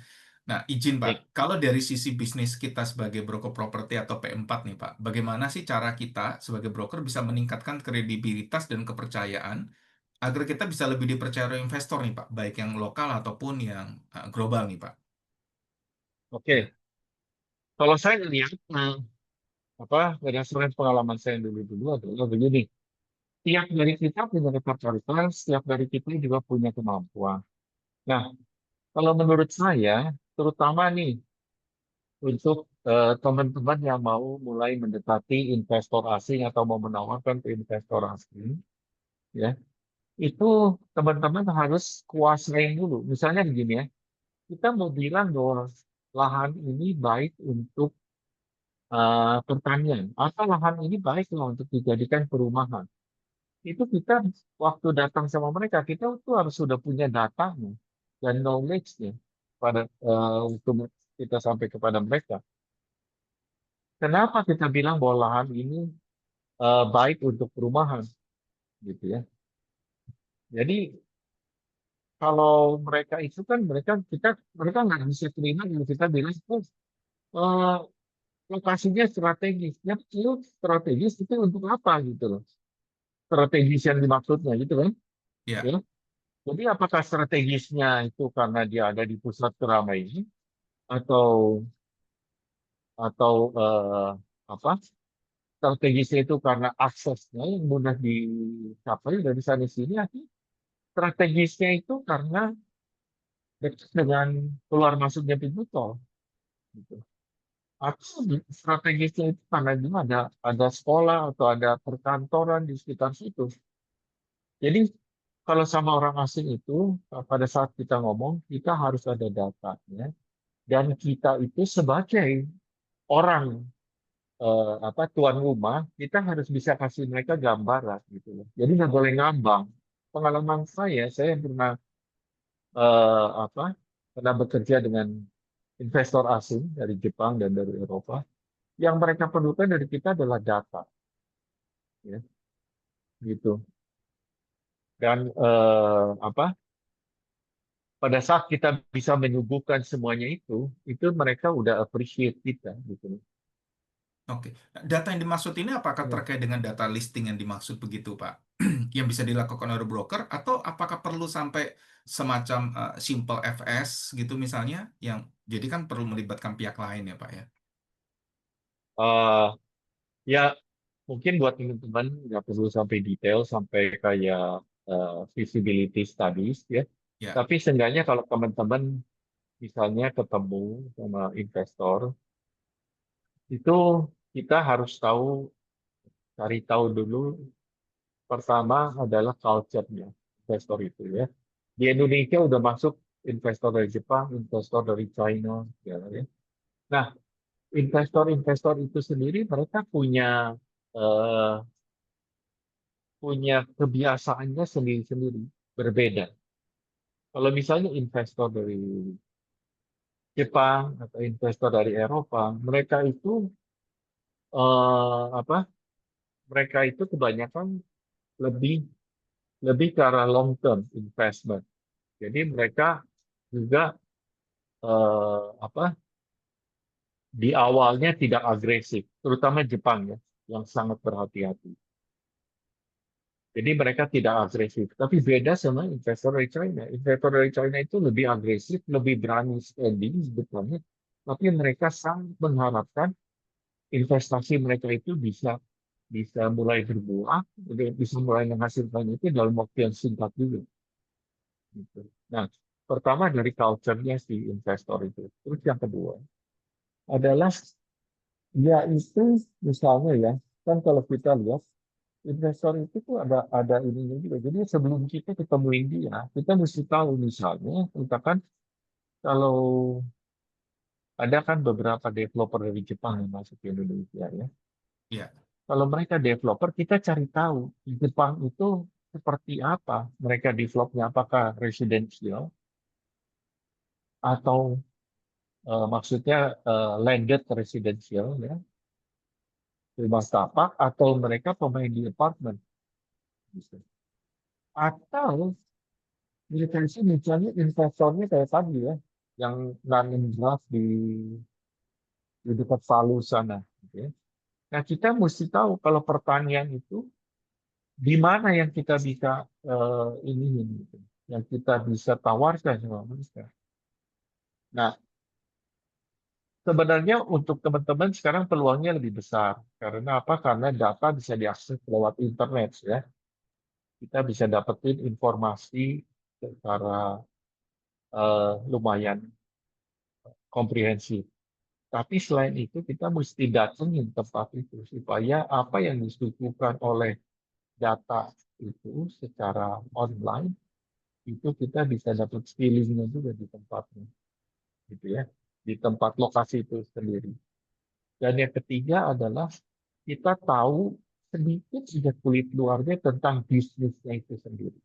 Nah, izin Pak, Baik. kalau dari sisi bisnis kita sebagai broker properti atau P4 nih Pak, bagaimana sih cara kita sebagai broker bisa meningkatkan kredibilitas dan kepercayaan agar kita bisa lebih dipercaya oleh investor nih Pak, baik yang lokal ataupun yang global nih Pak. Ya, Oke, kalau saya lihat apa berdasarkan pengalaman saya dulu adalah begini. Tiap dari kita punya kapasitas, tiap dari kita juga punya kemampuan. Nah, kalau menurut saya, terutama nih untuk teman-teman yang mau mulai mendekati investor asing atau mau menawarkan ke investor asing, ya, itu teman-teman harus kuasain dulu. Misalnya begini ya, kita mau bilang bahwa lahan ini baik untuk pertanian, atau lahan ini baik loh untuk dijadikan perumahan. Itu kita waktu datang sama mereka, kita tuh harus sudah punya datanya dan knowledge-nya pada untuk kita sampai kepada mereka. Kenapa kita bilang bahwa lahan ini baik untuk perumahan, gitu ya? Jadi kalau mereka itu kan mereka nggak bisa terima kalau kita bilang oh, eh, lokasinya strategis. Ya, itu strategis itu untuk apa gitu loh? Strategis yang dimaksudnya gitu kan? ya, Ya. Jadi apakah strategisnya itu karena dia ada di pusat keramaian atau atau apa? Strategisnya itu karena aksesnya yang mudah dicapai dari sana sini atau strategisnya itu karena dekat dengan keluar masuknya pintu tol gitu. Atau strategisnya itu karena dia ada sekolah atau ada perkantoran di sekitar situ. Jadi kalau sama orang asing itu pada saat kita ngomong kita harus ada datanya dan kita itu sebagai orang apa tuan rumah kita harus bisa kasih mereka gambaran gitu loh. Jadi nggak boleh ngambang. Pengalaman saya pernah apa pernah bekerja dengan investor asing dari Jepang dan dari Eropa. Yang mereka perlukan dari kita adalah data, ya, gitu. Dan apa pada saat kita bisa menyuguhkan semuanya itu mereka udah appreciate kita, gitu. oke. Data yang dimaksud ini apakah Ya. terkait dengan data listing yang dimaksud begitu Pak? Yang bisa dilakukan oleh broker atau apakah perlu sampai semacam simple FS gitu misalnya yang jadi kan perlu melibatkan pihak lain ya Pak ya? Eh, ya mungkin buat teman-teman nggak perlu sampai detail sampai kayak feasibility studies ya. Ya, Tapi seenggaknya kalau teman-teman misalnya ketemu sama investor, itu kita harus cari tahu dulu. Pertama adalah culture-nya investor itu ya. Di Indonesia udah masuk investor dari Jepang, investor dari China, ya. Nah, investor-investor itu sendiri mereka eh, punya kebiasaannya sendiri-sendiri, berbeda. Kalau misalnya investor dari Jepang atau investor dari Eropa, apa? Mereka itu kebanyakan lebih lebih ke arah long term investment. Jadi mereka juga apa? Di awalnya tidak agresif, terutama Jepang ya, yang sangat berhati-hati. Jadi mereka tidak agresif. Tapi beda sama investor dari China. Investor dari China itu lebih agresif, lebih berani spending sebetulnya. Tapi mereka sangat mengharapkan investasi mereka itu bisa bisa mulai berbuah, bisa mulai menghasilkan itu dalam waktu yang singkat juga. Gitu. Nah, pertama dari culture-nya si investor itu. Terus yang kedua, adalah yaitu misalnya ya, kan kalau kita lihat investor itu tuh ada ininya juga. Jadi sebelum kita ketemuin dia, kita mesti tahu misalnya, katakan kalau ada kan beberapa developer dari Jepang yang masuk ke Indonesia ya. Iya. Kalau mereka developer, kita cari tahu di Jepang itu seperti apa. Mereka developnya apakah residential atau maksudnya landed residential ya, rumah tapak, atau mereka pemain di apartemen. Gitu. Atau mereka sih misalnya investornya kayak tadi ya, yang nanam draft di dekat Palu sana. Gitu ya. Nah kita mesti tahu kalau pertanian itu di mana yang kita bisa ini gitu, yang kita bisa tawarkan sama mereka. Nah sebenarnya untuk teman-teman sekarang peluangnya lebih besar karena apa? Karena data bisa diakses lewat internet ya. Kita bisa dapetin informasi secara lumayan komprehensif. Tapi selain itu kita mesti datengin tempat itu supaya apa yang disuguhkan oleh data itu secara online itu kita bisa dapat feelingnya juga di tempatnya, gitu ya, di tempat lokasi itu sendiri. Dan yang ketiga adalah kita tahu sedikit saja kulit luarnya tentang bisnisnya itu sendiri,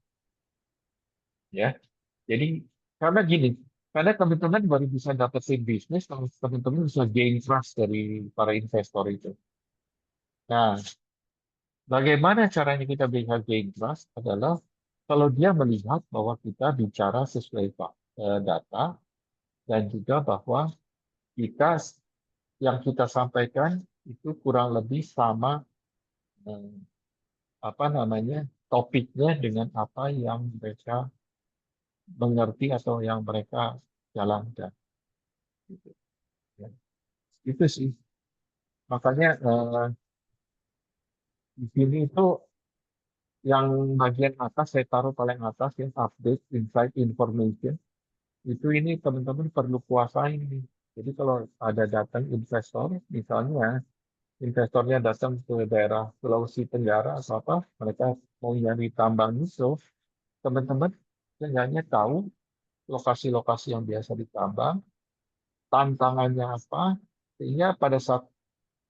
ya. Jadi karena gini, karena teman-teman baru bisa dapetin bisnis kalau teman-teman bisa gain trust dari para investor itu. Nah, bagaimana caranya kita bisa gain trust adalah kalau dia melihat bahwa kita bicara sesuai data dan juga bahwa kita yang kita sampaikan itu kurang lebih sama eh, apa namanya topiknya dengan apa yang mereka mengerti atau yang mereka jalankan. Gitu, ya. Itu sih. Makanya di sini itu yang bagian atas saya taruh paling atas ya update, insight, information. Itu ini teman-teman perlu kuasain nih. Jadi kalau ada datang investor, misalnya investornya datang ke daerah Sulawesi Tenggara atau apa, mereka mau nyari tambang nikel, teman-teman seenggaknya tahu lokasi-lokasi yang biasa ditambang, tantangannya apa, sehingga pada saat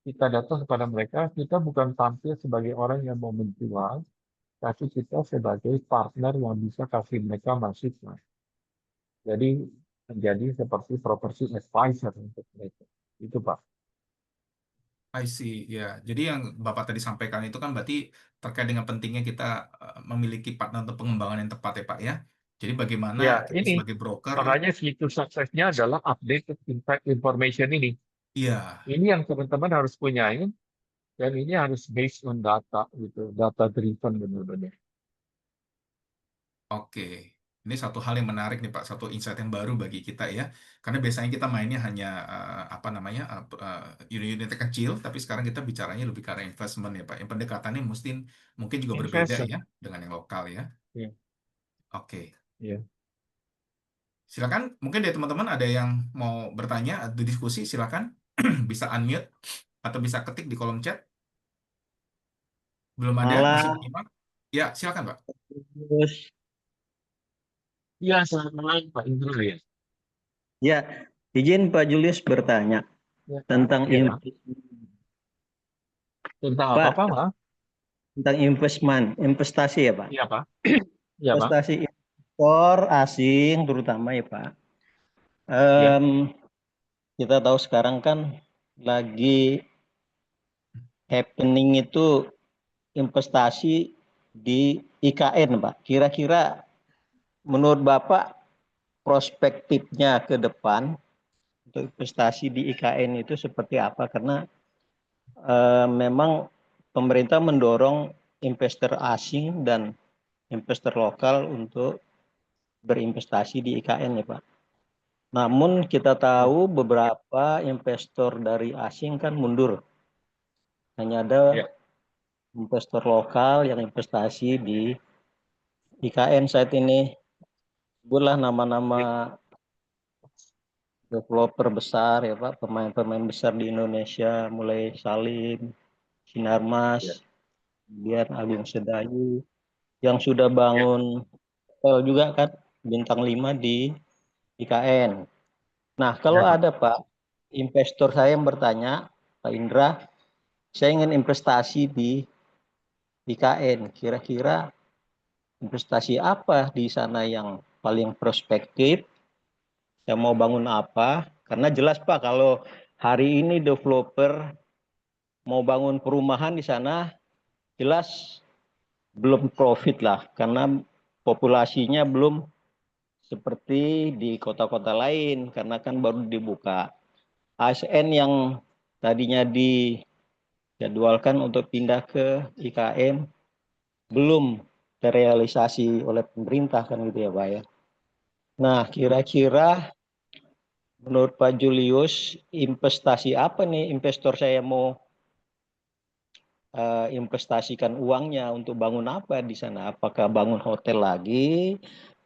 kita datang kepada mereka, kita bukan tampil sebagai orang yang mau menjual, tapi kita sebagai partner yang bisa kasih mereka masukan. Jadi menjadi seperti property advisor untuk mereka. Itu Pak. I see, ya. Jadi yang Bapak tadi sampaikan itu kan berarti terkait dengan pentingnya kita memiliki partner untuk pengembangan yang tepat ya Pak ya. Jadi bagaimana Ya, kita ini sebagai broker, makanya fitur suksesnya adalah update impact information ini. iya, Ini yang teman-teman harus punyain dan ini harus based on data gitu, data driven benar-benar. oke. Ini satu hal yang menarik nih Pak, satu insight yang baru bagi kita ya. Karena biasanya kita mainnya hanya apa namanya unit-unit kecil, tapi sekarang kita bicaranya lebih ke arah investment ya Pak. Yang pendekatannya mungkin juga berbeda Investment. ya dengan yang lokal ya. Ya, Oke. ya. Silakan, mungkin dari teman-teman ada yang mau bertanya atau diskusi, silakan bisa unmute atau bisa ketik di kolom chat. Belum ada, masih Malam, menyimak? Ya, silakan Pak. terus Iya, selamat malam Pak Indro ya. ya izin Pak Julius bertanya Ya, Pak. tentang Iya, Pak. Tentang apa Pak, Pak? Maaf. tentang investasi ya Pak. Iya, Pak. Iya, Pak. Investasi investor asing terutama ya Pak. Iya. Kita tahu sekarang kan lagi happening itu investasi di IKN Pak. Kira-kira menurut Bapak prospektifnya ke depan untuk investasi di IKN itu seperti apa? Karena memang pemerintah mendorong investor asing dan investor lokal untuk berinvestasi di IKN ya Pak. Namun kita tahu beberapa investor dari asing kan mundur. Hanya ada Iya. investor lokal yang investasi di IKN saat ini. Sebutlah nama-nama developer besar ya Pak, pemain-pemain besar di Indonesia, mulai Salim, Sinarmas, kemudian Agung Sedayu, yang sudah bangun hotel juga kan, bintang 5 di IKN. Nah, kalau Ya, Pak. ada Pak, investor saya yang bertanya, Pak Indra, saya ingin investasi di IKN, kira-kira investasi apa di sana yang paling prospektif, saya mau bangun apa, karena jelas Pak, kalau hari ini developer mau bangun perumahan di sana, jelas belum profit lah, karena populasinya belum seperti di kota-kota lain, karena kan baru dibuka. ASN yang tadinya dijadwalkan untuk pindah ke IKN, belum terrealisasi oleh pemerintah kan gitu ya Pak ya. Nah, kira-kira menurut Pak Julius, investasi apa nih investor saya mau investasikan uangnya untuk bangun apa di sana? Apakah bangun hotel lagi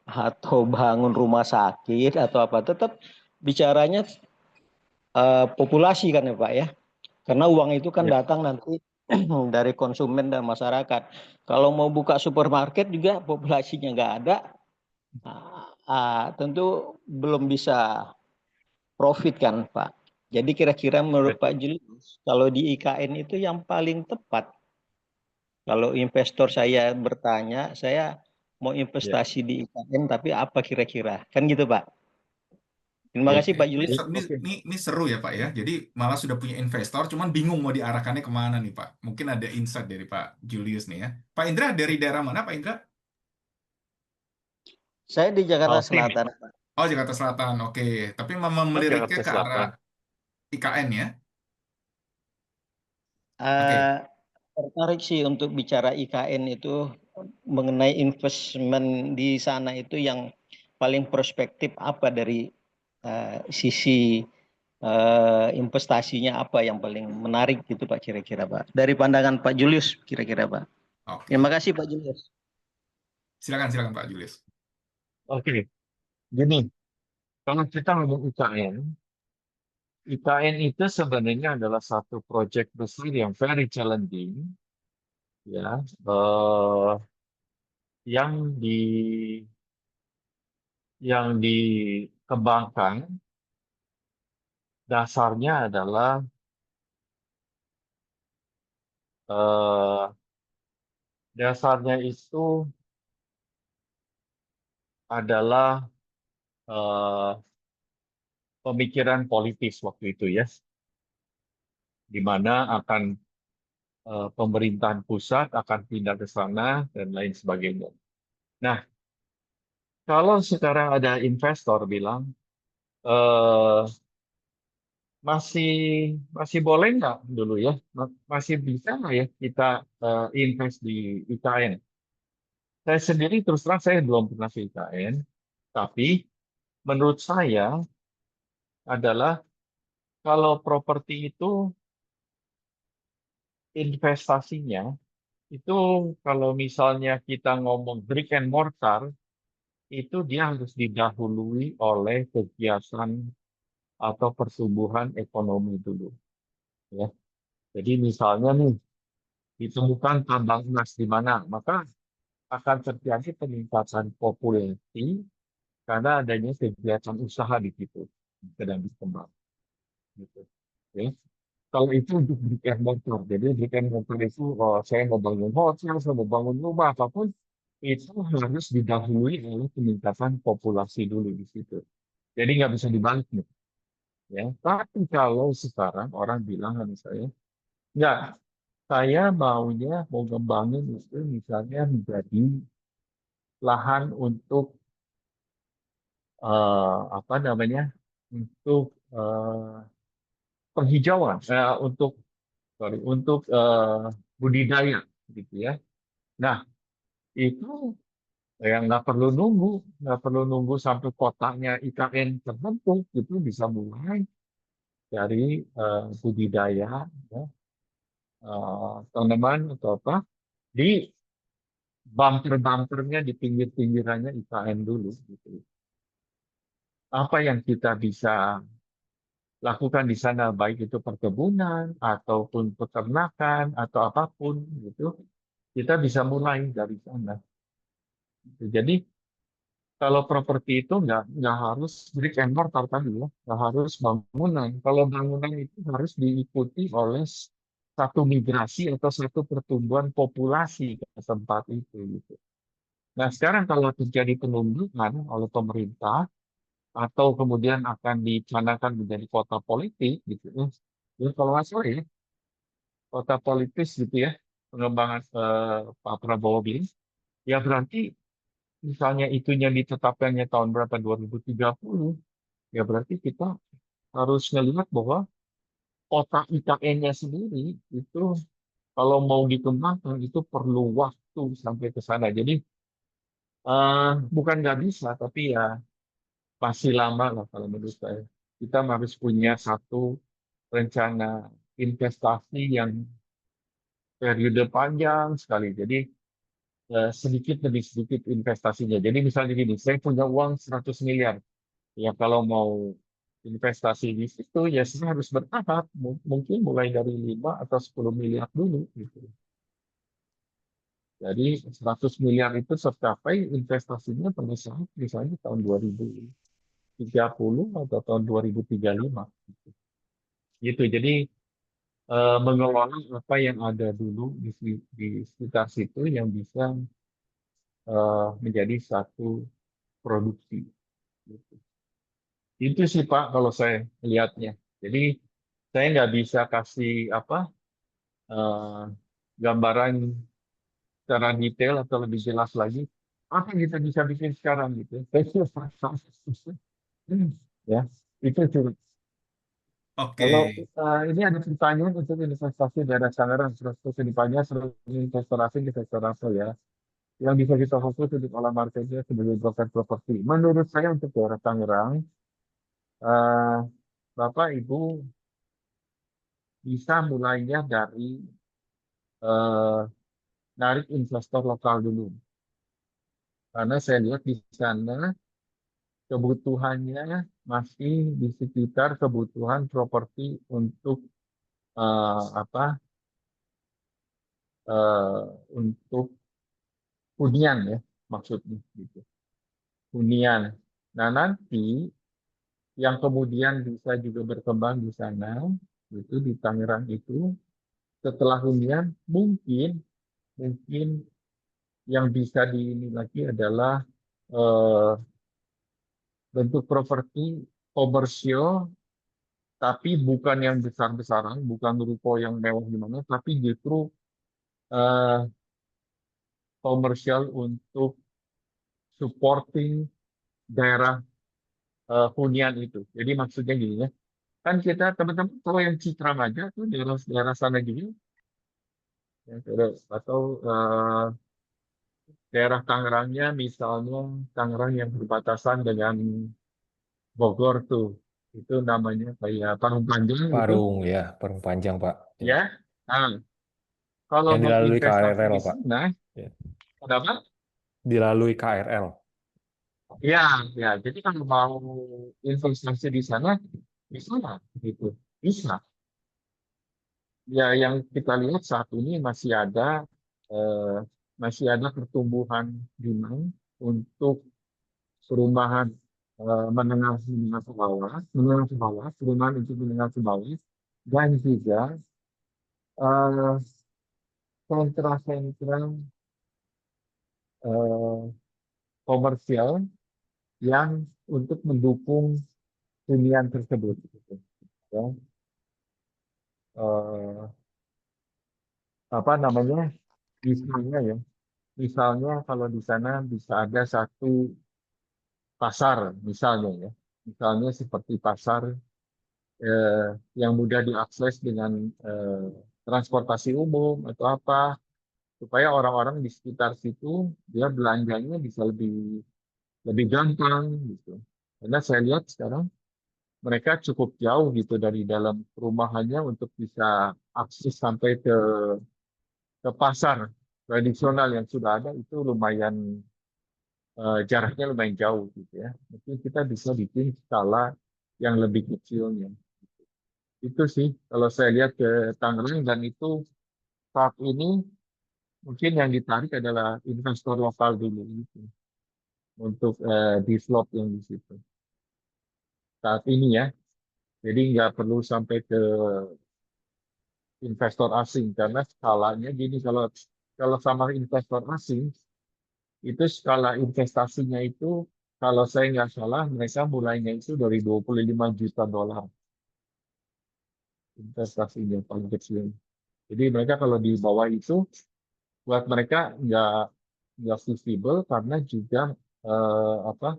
atau bangun rumah sakit atau apa? Tetap bicaranya populasi kan ya Pak ya. Karena uang itu kan Ya. datang nanti dari konsumen dan masyarakat. Kalau mau buka supermarket juga populasinya nggak ada, tentu belum bisa profit kan Pak. Jadi kira-kira menurut Pak Julius, kalau di IKN itu yang paling tepat, kalau investor saya bertanya, saya mau Ya. investasi di IKN, tapi apa kira-kira? Kan gitu Pak. Terima Oke. kasih Oke, Pak ini, Julius. ini, Oke. ini, ini seru ya Pak ya. Jadi malah sudah punya investor, cuman bingung mau diarahkannya kemana nih Pak. Mungkin ada insight dari Pak Julius nih ya. Pak Indra dari daerah mana Pak Indra? Saya di Jakarta Oke. Selatan Pak. Oh, Jakarta Selatan. Oke, tapi memang Oh, meliriknya Jakarta ke arah Selatan. IKN ya. Oke, Eh, Tertarik sih untuk bicara IKN itu mengenai investment di sana itu yang paling prospektif apa dari sisi investasinya apa yang paling menarik gitu Pak kira-kira Pak. Dari pandangan Pak Julius kira-kira Pak. Terima oke. kasih Pak Julius. Silakan, silakan Pak Julius. Oke. Gini, kalau kita ngomong IKN itu sebenarnya adalah satu proyek besar yang very challenging, ya, yang di yang dikembangkan dasarnya adalah eh, dasarnya itu adalah eh, pemikiran politis waktu itu ya, di mana akan pemerintahan pusat akan pindah ke sana dan lain sebagainya. Nah, kalau sekarang ada investor bilang eh, masih masih boleh nggak dulu ya, masih bisa nggak ya kita invest di IKN? Saya sendiri terus terang saya belum pernah ke IKN, tapi menurut saya adalah kalau properti itu investasinya itu kalau misalnya kita ngomong brick and mortar itu dia harus didahului oleh kegiatan atau pertumbuhan ekonomi dulu ya. Jadi misalnya nih ditemukan tambang emas di mana, maka akan terjadi peningkatan populasi karena adanya kegiatan usaha di situ sedang berkembang gitu. Ya. Kalau itu untuk brick and mortar, jadi brick and mortar itu saya mau bangun hotel, saya mau bangun rumah apapun itu harus didahului oleh peningkatan populasi dulu di situ. Jadi nggak bisa dibalik nih. Ya. Tapi kalau sekarang orang bilang sama saya, nggak, saya maunya mau ngembangin itu misalnya menjadi lahan untuk apa namanya, untuk penghijauan, untuk budidaya, gitu ya. Nah, itu yang nggak perlu nunggu sampai kotanya IKN terbentuk, itu bisa mulai dari budidaya ya, tanaman atau apa di bumper-bumpernya di pinggir-pinggirannya IKN dulu gitu. Apa yang kita bisa lakukan di sana, baik itu perkebunan ataupun peternakan atau apapun gitu, kita bisa mulai dari sana. Jadi kalau properti itu nggak harus brick and mortar tadi ya, nggak harus bangunan. Kalau bangunan itu harus diikuti oleh satu migrasi atau satu pertumbuhan populasi ke tempat itu gitu. Nah sekarang kalau terjadi penunjukan oleh pemerintah atau kemudian akan dicanangkan menjadi kota politik gitu ya kalau nggak salah ya kota politis gitu ya pengembangan Pak Prabowo bilang ya berarti misalnya itunya ditetapkannya tahun berapa 2030 ya berarti kita harus melihat bahwa kota IKN-nya sendiri itu kalau mau dikembangkan itu perlu waktu sampai ke sana. Jadi bukan nggak bisa, tapi ya masih lama lah kalau menurut saya. Kita harus punya satu rencana investasi yang periode panjang sekali. Jadi sedikit demi sedikit investasinya. Jadi misalnya gini, saya punya uang 100 miliar. Ya kalau mau investasi di situ ya saya harus bertahap. Mungkin mulai dari 5 atau 10 miliar dulu gitu. Jadi 100 miliar itu tercapai investasinya pada saat misalnya tahun 2030 atau tahun 2035. Gitu. Jadi mengelola apa yang ada dulu di sekitar situ yang bisa menjadi satu produksi. Gitu. Itu sih Pak kalau saya lihatnya. Jadi saya nggak bisa kasih apa eh, gambaran secara detail atau lebih jelas lagi apa yang kita bisa bikin sekarang gitu. Ya, itu sih. Oke. Kalau ini ada pertanyaan untuk investasi daerah Tangerang, terus kedepannya terus investor asing, investor apa ya, yang bisa kita fokus untuk olah marketnya sebagai broker properti. Menurut saya untuk daerah Tangerang, eh, Bapak Ibu bisa mulainya dari eh, narik investor lokal dulu. Karena saya lihat di sana kebutuhannya masih di sekitar kebutuhan properti untuk apa untuk hunian ya maksudnya gitu. Hunian. Nah nanti yang kemudian bisa juga berkembang di sana itu di Tangerang itu setelah hunian mungkin yang bisa di ini lagi adalah eh, bentuk properti komersial tapi bukan yang besar-besaran, bukan ruko yang mewah gimana, tapi justru eh, komersial untuk supporting daerah hunian itu. Jadi maksudnya gini ya, kan kita teman-teman kalau yang Citra Maja tuh daerah daerah sana juga, ya, atau daerah Tangerangnya misalnya Tangerang yang berbatasan dengan Bogor tuh, itu namanya kayak Parung Panjang gitu, Parung ya, Parung Panjang Pak. Ya. ya. Nah, kalau Yang mau dilalui investasi KRL di Pak. sana, Ya. kenapa? Dilalui KRL. Ya, ya. Jadi kalau mau investasi di sana, bisa lah, gitu. Bisa. Ya, yang kita lihat saat ini eh, masih ada pertumbuhan demand untuk perumahan menengah ke bawah, perumahan untuk menengah ke bawah, dan juga eh, sentra-sentra eh, komersial yang untuk mendukung hunian tersebut. Gitu. Ya. Eh, apa namanya? Misalnya ya, misalnya kalau di sana bisa ada satu pasar, misalnya ya, misalnya seperti pasar eh, yang mudah diakses dengan eh, transportasi umum atau apa, supaya orang-orang di sekitar situ dia belanjanya bisa lebih lebih gampang gitu. Karena saya lihat sekarang mereka cukup jauh gitu dari dalam perumahannya untuk bisa akses sampai ke pasar tradisional yang sudah ada itu lumayan jaraknya lumayan jauh gitu ya. Mungkin kita bisa bikin skala yang lebih kecilnya. Itu sih kalau saya lihat ke Tangerang, dan itu saat ini mungkin yang ditarik adalah investor lokal dulu gitu, untuk develop yang di situ saat ini ya. Jadi nggak perlu sampai ke investor asing, karena skalanya gini, kalau kalau sama investor asing itu skala investasinya itu, kalau saya nggak salah mereka mulainya itu dari 25 juta dolar investasinya paling kecil. Jadi mereka kalau di bawah itu, buat mereka nggak visible, karena juga apa,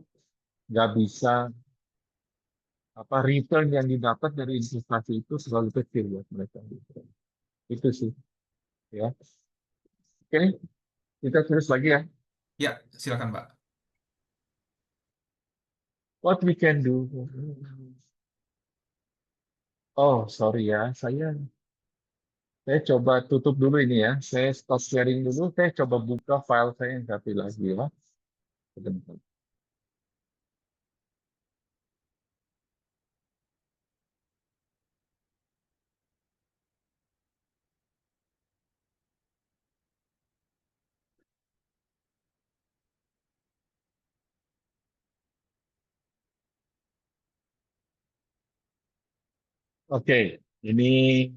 nggak bisa, apa, return yang didapat dari investasi itu selalu kecil buat mereka gitu. Itu sih ya. Oke, kita terus lagi ya. Ya, silakan Pak. What we can do. Oh, sorry ya, saya coba tutup dulu ini ya. Saya stop sharing dulu. Saya coba buka file saya yang satu lagi ya. Sebentar. Oke, ini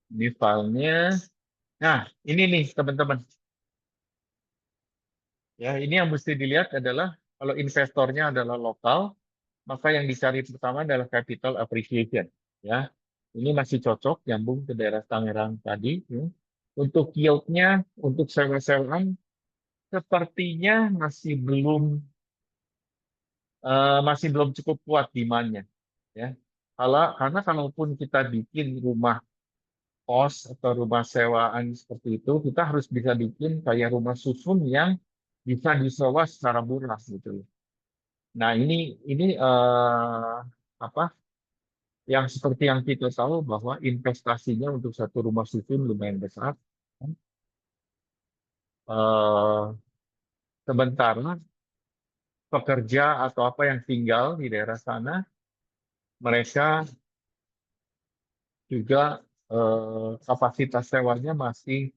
filenya. Nah, ini nih teman-teman. Ya, ini yang mesti dilihat adalah kalau investornya adalah lokal, maka yang dicari pertama adalah capital appreciation. Ya, ini masih cocok nyambung ke daerah Tangerang tadi. Ya. Untuk yield-nya, untuk sewa-sewaan, sepertinya masih belum cukup kuat demand-nya. Ya, karena kalaupun kita bikin rumah kos atau rumah sewaan seperti itu, kita harus bisa bikin kayak rumah susun yang bisa disewa secara murah gitu. Nah, ini apa? Yang seperti yang kita tahu bahwa investasinya untuk satu rumah susun lumayan besar. Eh, Sementara pekerja atau apa yang tinggal di daerah sana, mereka juga kapasitas sewanya masih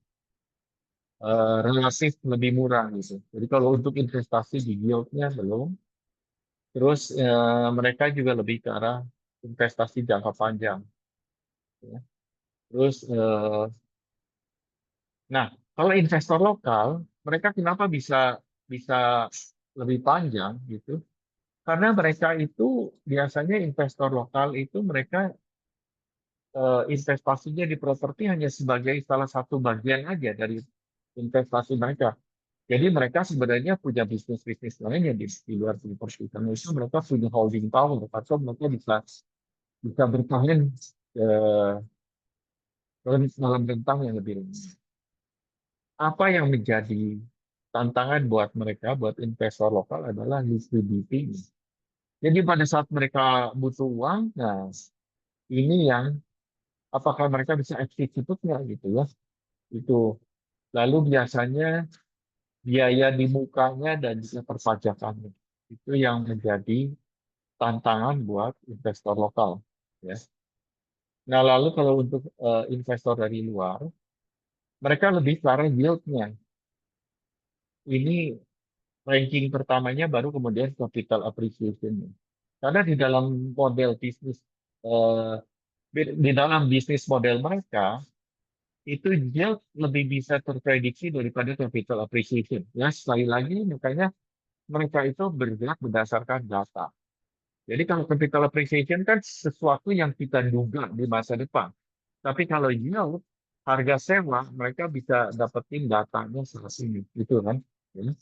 relatif lebih murah gitu. Jadi kalau untuk investasi di yieldnya belum. Terus mereka juga lebih ke arah investasi jangka panjang. Ya. Terus, nah, kalau investor lokal, mereka kenapa bisa bisa lebih panjang gitu? Karena mereka itu biasanya investor lokal itu mereka investasinya di properti hanya sebagai salah satu bagian aja dari investasi mereka. Jadi mereka sebenarnya punya bisnis-bisnis lain yang di luar properti. Karena itu mereka punya holding power, atau mereka bisa bertahan eh, dalam rentang yang lebih lama. Apa yang menjadi tantangan buat mereka, buat investor lokal adalah liquidity. Jadi pada saat mereka butuh uang, nah ini yang apakah mereka bisa execute nggak gitu ya? Itu. Lalu biasanya biaya di mukanya dan juga perpajakannya. Itu yang menjadi tantangan buat investor lokal. Ya. Nah, lalu kalau untuk investor dari luar, mereka lebih ke arah yield-nya. Ini ranking pertamanya, baru kemudian capital appreciation. Karena di dalam model bisnis, eh, di dalam bisnis model mereka, itu yield lebih bisa terprediksi daripada capital appreciation. Ya, sekali lagi, makanya mereka itu bergerak berdasarkan data. Jadi kalau capital appreciation kan sesuatu yang kita duga di masa depan. Tapi kalau yield, harga sewa, mereka bisa dapetin datanya saat ini. Gitu kan. Ya.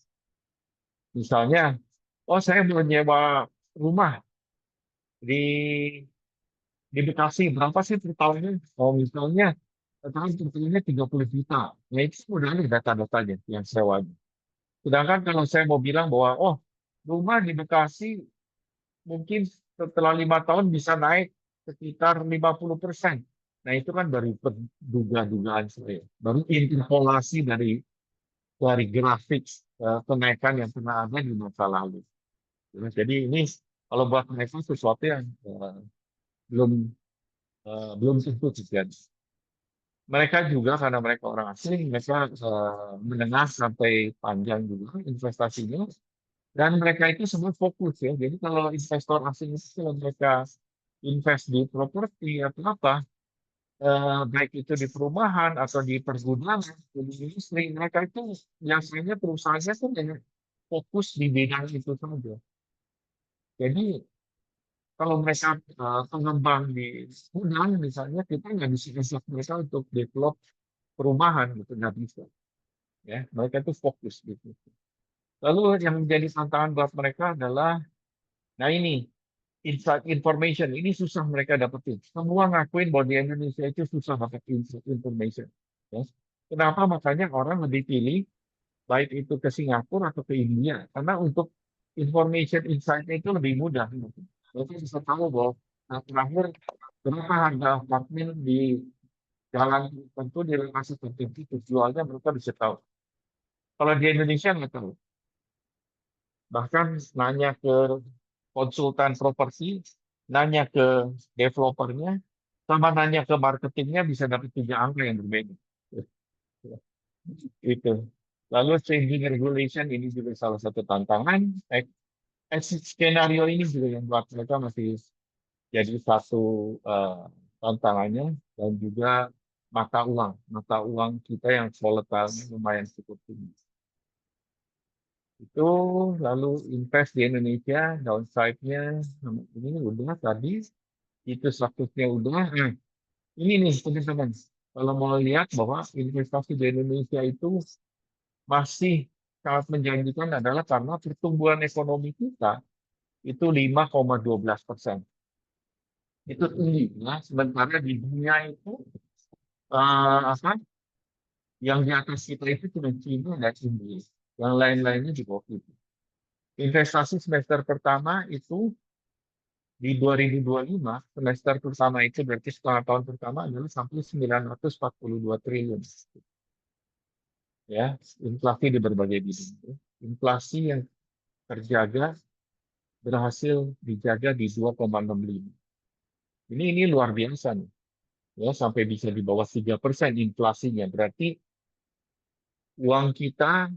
Misalnya, oh saya mau nyewa rumah di Bekasi, berapa sih per tahunnya? Oh misalnya, tahun per tahunnya 30 juta. Nah itu udah ada data-datanya yang sewanya. Sedangkan kalau saya mau bilang bahwa, oh rumah di Bekasi mungkin setelah 5 tahun bisa naik sekitar 50%. Nah itu kan dari duga-dugaan saya. Baru interpolasi dari grafik kenaikan yang pernah ada di masa lalu. Jadi ini kalau buat mereka sesuatu yang belum belum tentu terjadi. Mereka juga karena mereka orang asing, mereka menengah sampai panjang juga investasinya, dan mereka itu semua fokus ya. Jadi kalau investor asing itu kalau mereka invest di properti atau apa, baik itu di perumahan atau di pergudangan, di industri, mereka itu biasanya perusahaannya tuh hanya fokus di bidang itu saja. Jadi kalau mereka pengembang di gudang misalnya, kita nggak bisa ajak mereka untuk develop perumahan gitu, nggak bisa. Ya, mereka itu fokus gitu. Lalu yang menjadi tantangan buat mereka adalah, nah ini, inside information, ini susah mereka dapetin. Semua ngakuin bahwa di Indonesia itu susah dapat inside information. Ya. Kenapa? Makanya orang lebih pilih baik itu ke Singapura atau ke India. Karena untuk information insight-nya itu lebih mudah. Mereka bisa tahu bahwa terakhir berapa harga apartemen di jalan tertentu, di lokasi tertentu, jualnya mereka bisa tahu. Kalau di Indonesia nggak tahu. Bahkan nanya ke konsultan properti, nanya ke developernya, sama nanya ke marketingnya bisa dapat 3 angka yang berbeda. Itu. Lalu changing regulation ini juga salah satu tantangan. Exit skenario ini juga yang buat mereka masih jadi satu tantangannya, dan juga mata uang kita yang volatile lumayan cukup tinggi. Itu lalu invest di Indonesia, downside-nya ini udah tadi, itu statusnya udah. Ini nih teman-teman, kalau mau lihat bahwa investasi di Indonesia itu masih sangat menjanjikan adalah karena pertumbuhan ekonomi kita itu 5,12%. Itu tinggi, ya. Sementara di dunia itu yang di atas kita itu cuma China dan India. Yang lain-lainnya di bawah itu. Investasi semester pertama itu di 2025, semester pertama itu berarti setengah tahun pertama adalah sampai 942 triliun. Ya, inflasi di berbagai bidang. Inflasi yang terjaga berhasil dijaga di 2,65. Ini luar biasa nih. Ya, sampai bisa di bawah 3% inflasinya. Berarti uang kita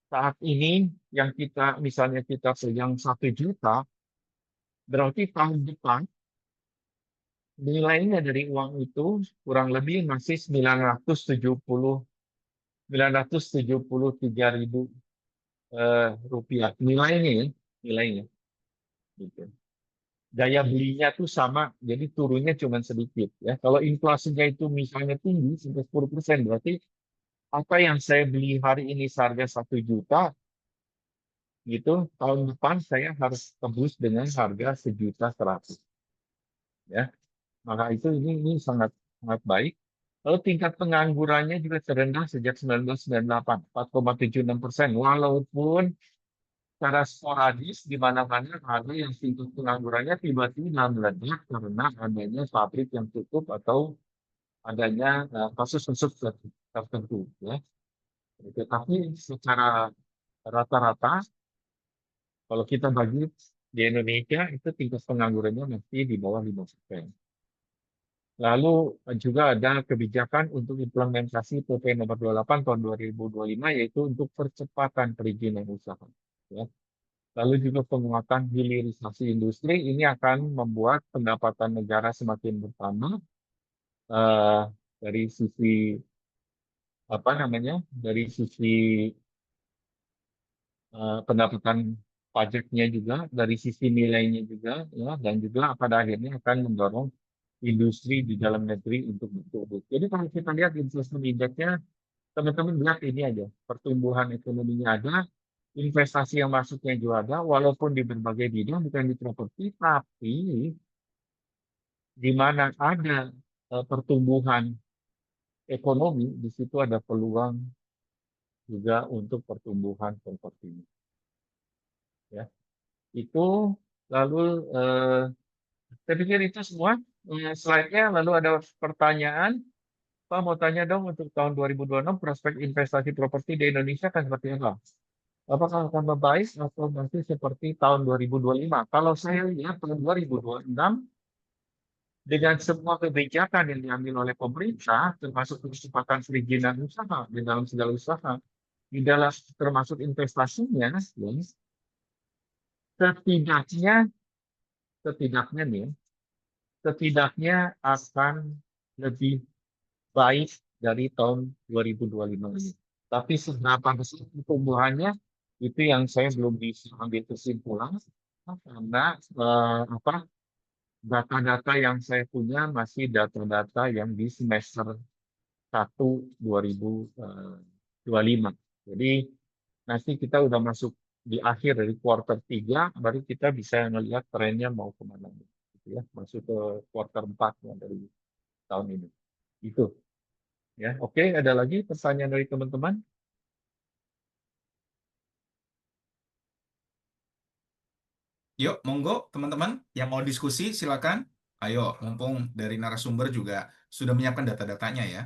saat ini yang kita misalnya kita pegang 1 juta, berarti tahun depan nilainya dari uang itu kurang lebih masih 973.000 rupiah nilainya ya, nilainya. Gitu. Daya belinya tuh sama, jadi turunnya cuma sedikit ya. Kalau inflasinya itu misalnya tinggi sampai 10%, berarti apa yang saya beli hari ini seharga 1 juta, gitu, tahun depan saya harus tebus dengan harga 1.100.000. Ya, maka itu ini sangat sangat baik. Lalu tingkat penganggurannya juga terendah sejak 1998, 4,76%. Walaupun secara sporadis di mana-mana ada yang tingkat penganggurannya tiba-tiba meledak karena adanya pabrik yang tutup atau adanya kasus-kasus tertentu. Ya. Tetapi secara rata-rata, kalau kita bagi di Indonesia, itu tingkat penganggurannya masih di bawah 5%. Lalu juga ada kebijakan untuk implementasi PP nomor 28 tahun 2025, yaitu untuk percepatan perizinan usaha. Ya. Lalu juga penguatan hilirisasi industri, ini akan membuat pendapatan negara semakin bertambah dari sisi dari sisi pendapatan pajaknya juga, dari sisi nilainya juga, ya, dan juga pada akhirnya akan mendorong industri di dalam negeri untuk bertumbuh. Jadi kalau kita lihat investment index-nya, teman-teman lihat ini aja, pertumbuhan ekonominya ada, investasi yang masuknya juga ada, walaupun di berbagai bidang, bukan di properti, tapi di mana ada pertumbuhan ekonomi, di situ ada peluang juga untuk pertumbuhan properti. Ya, itu lalu saya pikir itu semua slide-nya. Lalu ada pertanyaan, Pak mau tanya dong untuk tahun 2026 prospek investasi properti di Indonesia akan seperti apa? Apakah akan membaik atau masih seperti tahun 2025? Kalau saya lihat tahun 2026 dengan semua kebijakan yang diambil oleh pemerintah, termasuk kecepatan perizinan usaha di dalam segala usaha, di dalam termasuk investasinya, ya, setidaknya setidaknya nih, setidaknya akan lebih baik dari tahun 2025 ini. Tapi seberapa besar pertumbuhannya itu yang saya belum bisa ambil kesimpulan karena data-data yang saya punya masih data-data yang di semester 1 2025. Jadi nanti kita udah masuk di akhir dari kuartal 3, baru kita bisa melihat trennya mau kemana. Gitu ya, masuk ke kuartal 4 dari tahun ini. Itu. Ya, oke, ada lagi pertanyaan dari teman-teman? Yuk, monggo teman-teman yang mau diskusi silakan. Ayo, mumpung dari narasumber juga sudah menyiapkan data-datanya ya.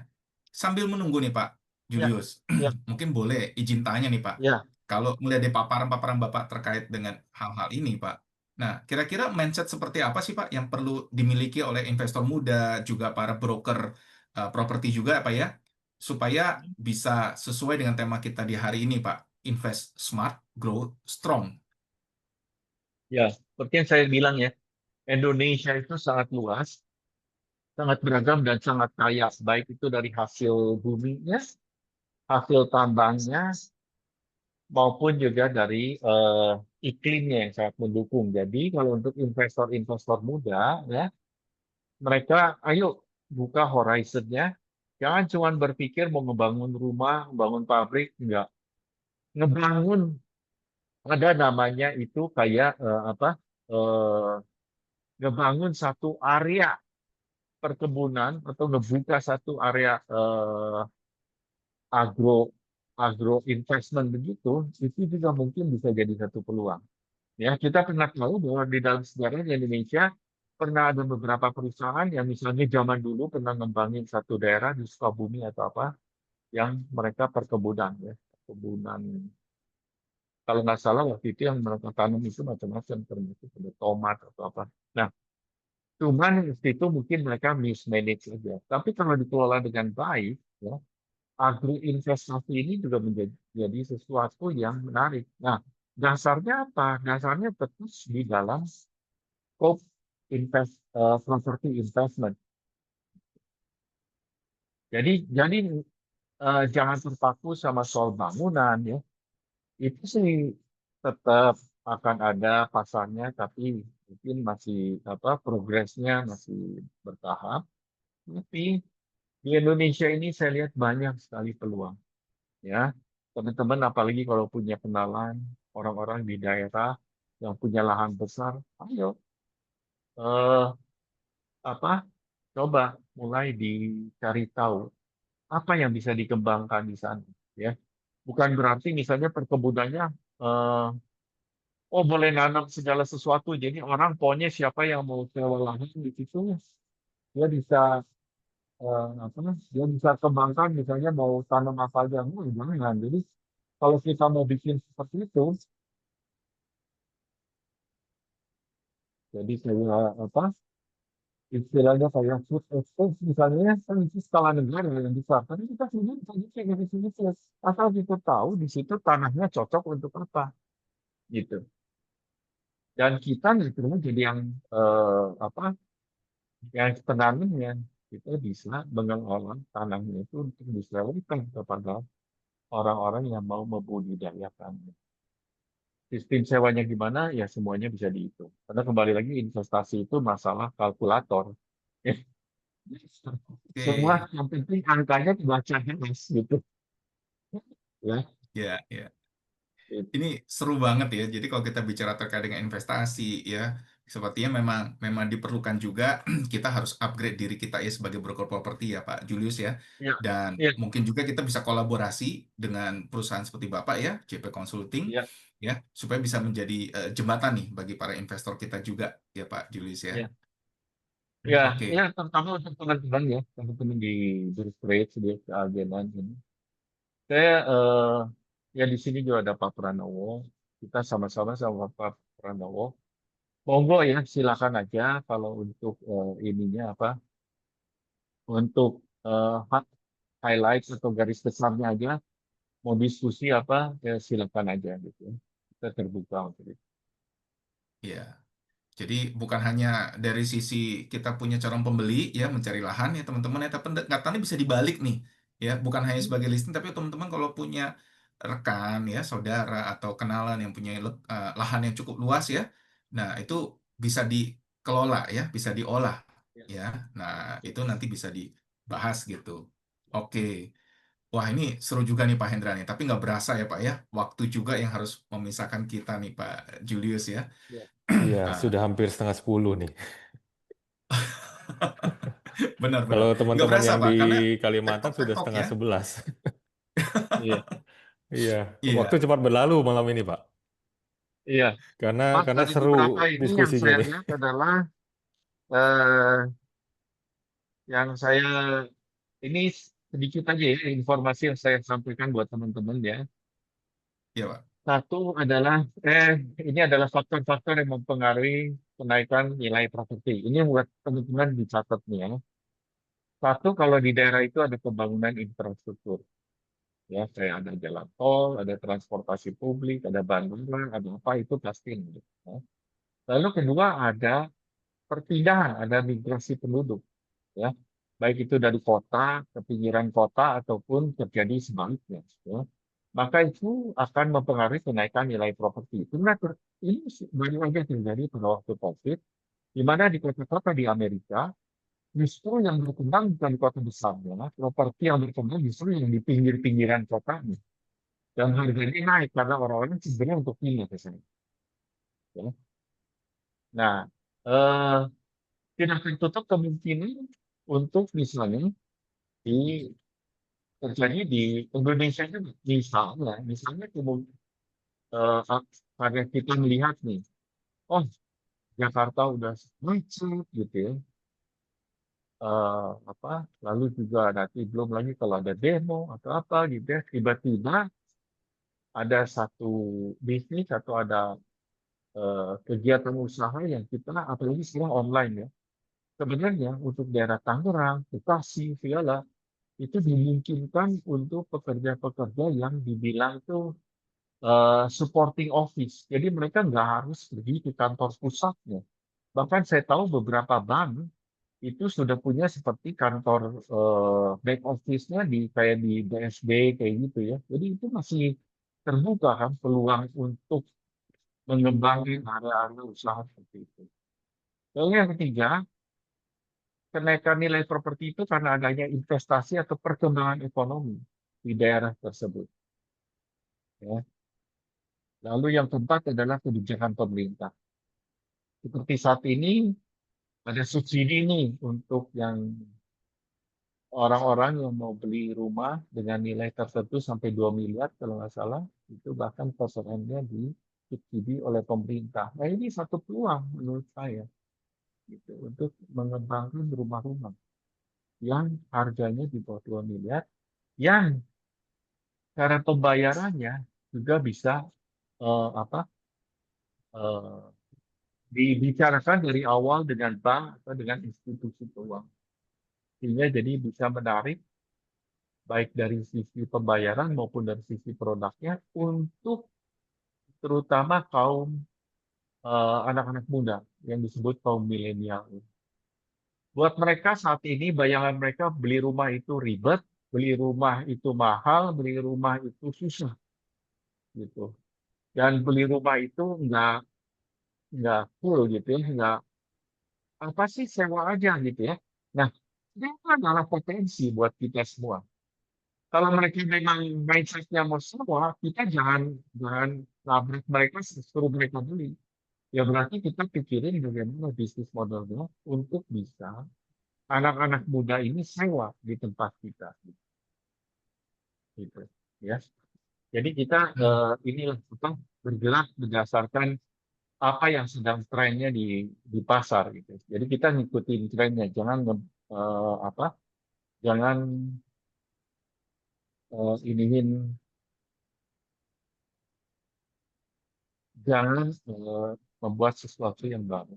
Sambil menunggu nih Pak Ya, Julius, ya, mungkin boleh izin tanya nih Pak. ya. Kalau melihat dari paparan-paparan Bapak terkait dengan hal-hal ini Pak. Nah, kira-kira mindset seperti apa sih Pak yang perlu dimiliki oleh investor muda, juga para broker properti juga Pak ya, supaya bisa sesuai dengan tema kita di hari ini Pak. Invest smart, grow strong. Ya, seperti yang saya bilang ya, Indonesia itu sangat luas, sangat beragam dan sangat kaya, baik itu dari hasil buminya, hasil tambangnya, maupun juga dari iklimnya yang sangat mendukung. Jadi kalau untuk investor-investor muda, ya, mereka ayo buka horizonnya, jangan cuma berpikir mau ngebangun rumah, ngebangun pabrik, enggak. Ngebangun ada namanya itu kayak eh, ngebangun satu area perkebunan atau ngebuka satu area agro agro investment begitu, itu juga mungkin bisa jadi satu peluang. Ya, kita pernah tahu bahwa di dalam sejarah di Indonesia pernah ada beberapa perusahaan yang misalnya zaman dulu pernah ngembangin satu daerah di Sukabumi atau apa, yang mereka perkebunan ya, perkebunan. Kalau nggak salah waktu itu yang mereka tanam itu macam-macam, termasuk ada tomat atau apa. Nah, cuman waktu itu mungkin mereka mismanage saja. Tapi kalau dikelola dengan baik, ya, agro investasi ini juga menjadi sesuatu yang menarik. Nah, dasarnya apa? Dasarnya terus di dalam scope property investment. Jadi jangan terpaku sama soal bangunan ya. Itu sih tetap akan ada pasarnya, tapi mungkin masih progresnya masih bertahap. Tapi di Indonesia ini saya lihat banyak sekali peluang. Ya, teman-teman apalagi kalau punya kenalan orang-orang di daerah yang punya lahan besar, ayo eh, apa coba mulai dicari tahu apa yang bisa dikembangkan di sana. Ya, bukan berarti misalnya perkebunannya eh, oh boleh nanam segala sesuatu. Jadi orang pokoknya siapa yang mau sewa lahan di situ dia bisa dia bisa kembangkan misalnya mau tanam apa aja. Jangan. Jadi kalau kita mau bikin seperti itu, jadi kayak istilahnya kayak food estate misalnya kan itu skala negara yang besar. Tapi kita sendiri bisa bikin dari sini asal kita tahu di situ tanahnya cocok untuk apa gitu. Dan kita nggak perlu jadi yang yang penanamnya, kita bisa mengelola tanahnya itu untuk disalurkan kepada orang-orang yang mau membudidayakan. Sistem sewanya gimana, ya semuanya bisa dihitung. Karena kembali lagi investasi itu masalah kalkulator. Semua Oke, yang penting angkanya dibaca jelas gitu. Ya, ya, ya. gitu. Ini seru banget ya. Jadi kalau kita bicara terkait dengan investasi ya, sepertinya memang diperlukan juga kita harus upgrade diri kita ya sebagai broker properti ya Pak Julius ya. Ya, Dan ya, mungkin juga kita bisa kolaborasi dengan perusahaan seperti Bapak ya, JP Consulting ya, ya, supaya bisa menjadi jembatan nih bagi para investor kita juga ya Pak Julius ya. ya. Ya, Oke. ya, terutama untuk teman-teman ya, teman-teman di Bursa Trade, di agenan ini. Saya ya di sini juga ada Pak Pranowo. Kita sama-sama sama Pak Pranowo monggo ya, silakan aja kalau untuk ininya apa, untuk highlight atau garis besarnya aja, mau diskusi apa, ya silakan aja gitu. Kita terbuka untuk itu. Ya. Jadi bukan hanya dari sisi kita punya calon pembeli ya mencari lahan ya teman-teman ya, tapi pendekatannya bisa dibalik nih ya, bukan hanya sebagai listing tapi teman-teman kalau punya rekan ya, saudara atau kenalan yang punya lahan yang cukup luas ya, nah itu bisa dikelola ya, bisa diolah Ya. ya. Nah itu nanti bisa dibahas gitu. Oke. Wah ini seru juga nih Pak Hendra nih, tapi nggak berasa ya Pak ya, waktu juga yang harus memisahkan kita nih Pak Julius ya. Ya. Iya, Ah, sudah hampir setengah 10 nih. benar-benar. Kalau Nggak teman-teman berasa, yang di Pak, karena Kalimantan sudah tektok-tektok setengah ya. 11. Iya, Iya, waktu Iya, cepat berlalu malam ini, Pak. iya. Pak, Karena dari seru beberapa ini yang diskusinya saya nih. lihat adalah eh, yang saya ini sedikit aja ya informasi yang saya sampaikan buat teman-teman ya. iya, Pak. Satu adalah ini adalah faktor-faktor yang mempengaruhi kenaikan nilai properti. Ini buat teman-teman dicatat nih ya. Satu, kalau di daerah itu ada pembangunan infrastruktur. Ya, kayak ada jalan tol, ada transportasi publik, ada bandara, ada apa itu pasti. Gitu, ya. Lalu kedua ada perpindahan, ada migrasi penduduk. Ya, baik itu dari kota ke pinggiran kota ataupun terjadi sebaliknya. Ya. Maka itu akan mempengaruhi kenaikan nilai properti. Ini baru saja terjadi pada waktu COVID, di mana di kota-kota di Amerika, justru yang berkembang bukan di kota besarnya, properti yang berkembang justru yang di pinggir-pinggiran kotanya. Dan harganya naik karena orang-orang cenderung untuk pindah ke sana. Ya. Nah, eh, tidak tertutup kemungkinan untuk misalnya di terjadi di Indonesia juga. Misalnya karena kita melihat nih, oh Jakarta udah macet gitu ya, apa, lalu juga nanti belum lagi kalau ada demo atau apa gitu ya, tiba-tiba ada satu bisnis atau ada kegiatan usaha yang kita apalagi sekarang online ya. Sebenarnya untuk daerah Tangerang, Bekasi, segala itu dimungkinkan untuk pekerja-pekerja yang dibilang tuh supporting office. Jadi mereka nggak harus pergi ke kantor pusatnya. Bahkan saya tahu beberapa bank itu sudah punya seperti kantor back office-nya di kayak di BSD kayak gitu ya. Jadi itu masih terbuka kan peluang untuk mengembangkan area-area usaha seperti itu. Lalu yang ketiga, kenaikan nilai properti itu karena adanya investasi atau perkembangan ekonomi di daerah tersebut. Ya. Lalu yang keempat adalah kebijakan pemerintah. Seperti saat ini ada subsidi nih untuk yang orang-orang yang mau beli rumah dengan nilai tertentu sampai 2 miliar kalau nggak salah, itu bahkan persennya disubsidi oleh pemerintah. Nah ini satu peluang menurut saya gitu, untuk mengembangkan rumah-rumah yang harganya di bawah 2 miliar, yang cara pembayarannya juga bisa apa eh, dibicarakan dari awal dengan bank atau dengan institusi keuangan. Sehingga jadi bisa menarik baik dari sisi pembayaran maupun dari sisi produknya untuk terutama kaum anak-anak muda yang disebut kaum milenial. Buat mereka saat ini bayangan mereka beli rumah itu ribet, beli rumah itu mahal, beli rumah itu susah gitu. Dan beli rumah itu nggak full gitu ya, nggak apa sih sewa aja gitu ya. Nah, itu adalah potensi buat kita semua. Kalau mereka memang mindsetnya mau sewa, kita jangan nabrak mereka suruh mereka beli. Ya berarti kita pikirin bagaimana bisnis modelnya untuk bisa anak-anak muda ini sewa di tempat kita. Gitu, ya. Jadi kita inilah apa, bergerak berdasarkan apa yang sedang trennya di pasar gitu. Jadi kita ngikutin trennya, jangan apa, jangan iniin, jangan membuat sesuatu yang baru.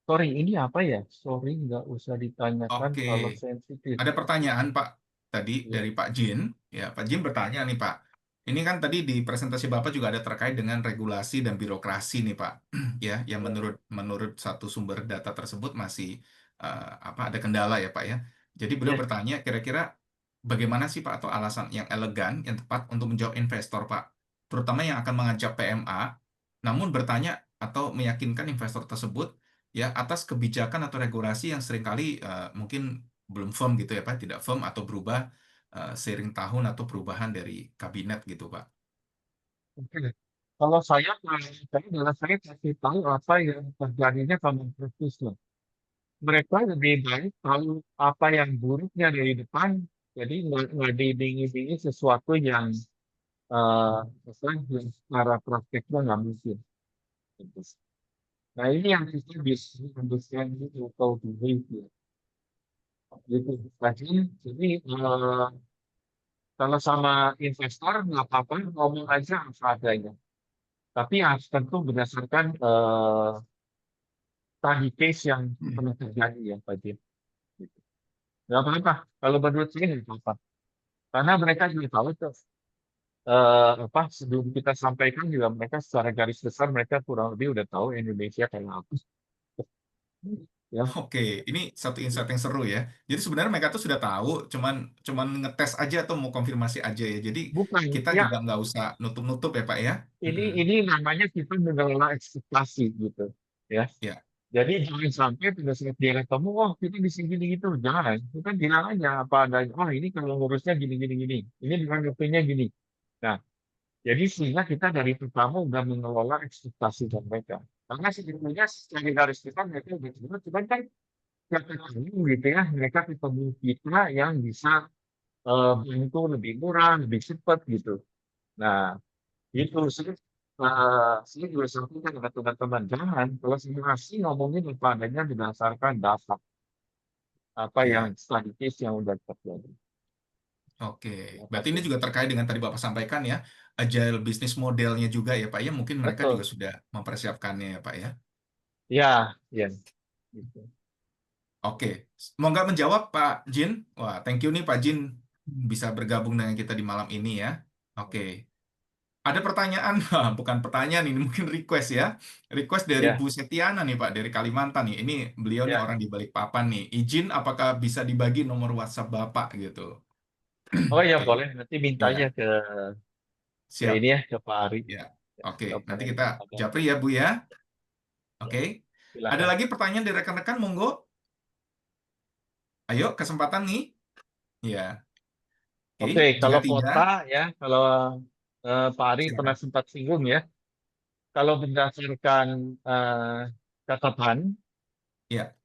Sorry, ini apa ya? Sorry, nggak usah ditanyakan Oke. kalau sensitif. Ada pertanyaan Pak tadi Ya, dari Pak Jin. Ya, Pak Jin bertanya nih Pak. Ini kan tadi di presentasi Bapak juga ada terkait dengan regulasi dan birokrasi nih Pak. Ya, yang ya, menurut satu sumber data tersebut masih apa ada kendala ya Pak ya. Jadi beliau ya. bertanya kira-kira bagaimana sih Pak atau alasan yang elegan yang tepat untuk menjawab investor Pak, terutama yang akan mengajak PMA, namun bertanya atau meyakinkan investor tersebut ya atas kebijakan atau regulasi yang seringkali mungkin belum firm gitu ya Pak, tidak firm atau berubah seiring tahun atau perubahan dari kabinet gitu Pak. Oke. Kalau saya adalah saya kasih tahu apa yang terjadinya kalau profesional. Mereka lebih baik tahu apa yang buruknya dari depan, jadi nggak diiming-imingi sesuatu yang apa, yang secara prakteknya nggak mungkin. Gitu. Nah ini yang kita bisa understand atau behavior. Gitu. Jadi kalau sama investor nggak apa-apa ngomong aja apa adanya. Tapi harus tentu berdasarkan study case yang pernah terjadi ya Pak Jim. Gitu. Nggak apa-apa. Kalau menurut saya nggak apa-apa. Karena mereka juga tahu tuh apa sebelum kita sampaikan juga mereka secara garis besar mereka kurang lebih udah tahu Indonesia kayak apa. Ya, Oke, ini satu insight yang seru ya. Jadi sebenarnya mereka tuh sudah tahu, cuman cuman ngetes aja atau mau konfirmasi aja ya. Jadi bukan kita ya juga nggak usah nutup-nutup ya Pak ya. ini Mm-mm. ini namanya kita mengelola ekspektasi gitu ya. Ya, Jadi jangan sampai pada saat dia ketemu, oh kita di sini gini gitu, jangan. Kita bilang aja apa adanya. Oh ini kalau ngurusnya gini gini gini, ini bukan waktunya gini. Nah, jadi sehingga kita dari pertama udah mengelola ekspektasi dan mereka. Karena sebetulnya secara garis besar mereka udah jelas, cuman kan kita ketemu gitu ya, mereka ketemu kita yang bisa bantu lebih murah, lebih cepat gitu. Nah, itu sih saya juga sampaikan ke teman-teman, jangan kalau simulasi ngomongin apa adanya berdasarkan data apa yang ya. study case yang udah terjadi. Oke. Terima Berarti ini kasih. juga terkait dengan tadi Bapak sampaikan ya, agile business modelnya juga ya Pak ya. Mungkin mereka juga Betul. sudah mempersiapkannya ya Pak ya. Ya, ya. Gitu. Oke. Mau nggak menjawab Pak Jin? Wah, thank you nih Pak Jin bisa bergabung dengan kita di malam ini ya. Oke. Ada pertanyaan, bukan pertanyaan ini mungkin request ya. Request dari Ya, Bu Setiana nih Pak dari Kalimantan nih. Ini beliau nih ya. orang di Balikpapan nih. Izin apakah bisa dibagi nomor WhatsApp Bapak gitu. Oh ya Oke. boleh, nanti minta aja Ya, ke ini siap. ya, ke Pak Ari. Ya. Ya, Oke, kapan nanti yang kita ada. japri ya Bu ya. Ya, Oke. Ada silakan. lagi pertanyaan dari rekan-rekan monggo. Ayo kesempatan nih. Ya. Oke, Oke, jika kalau tidak kota ya, kalau Pak Ari pernah silakan. sempat singgung ya, kalau berdasarkan eh, catatan, Ya.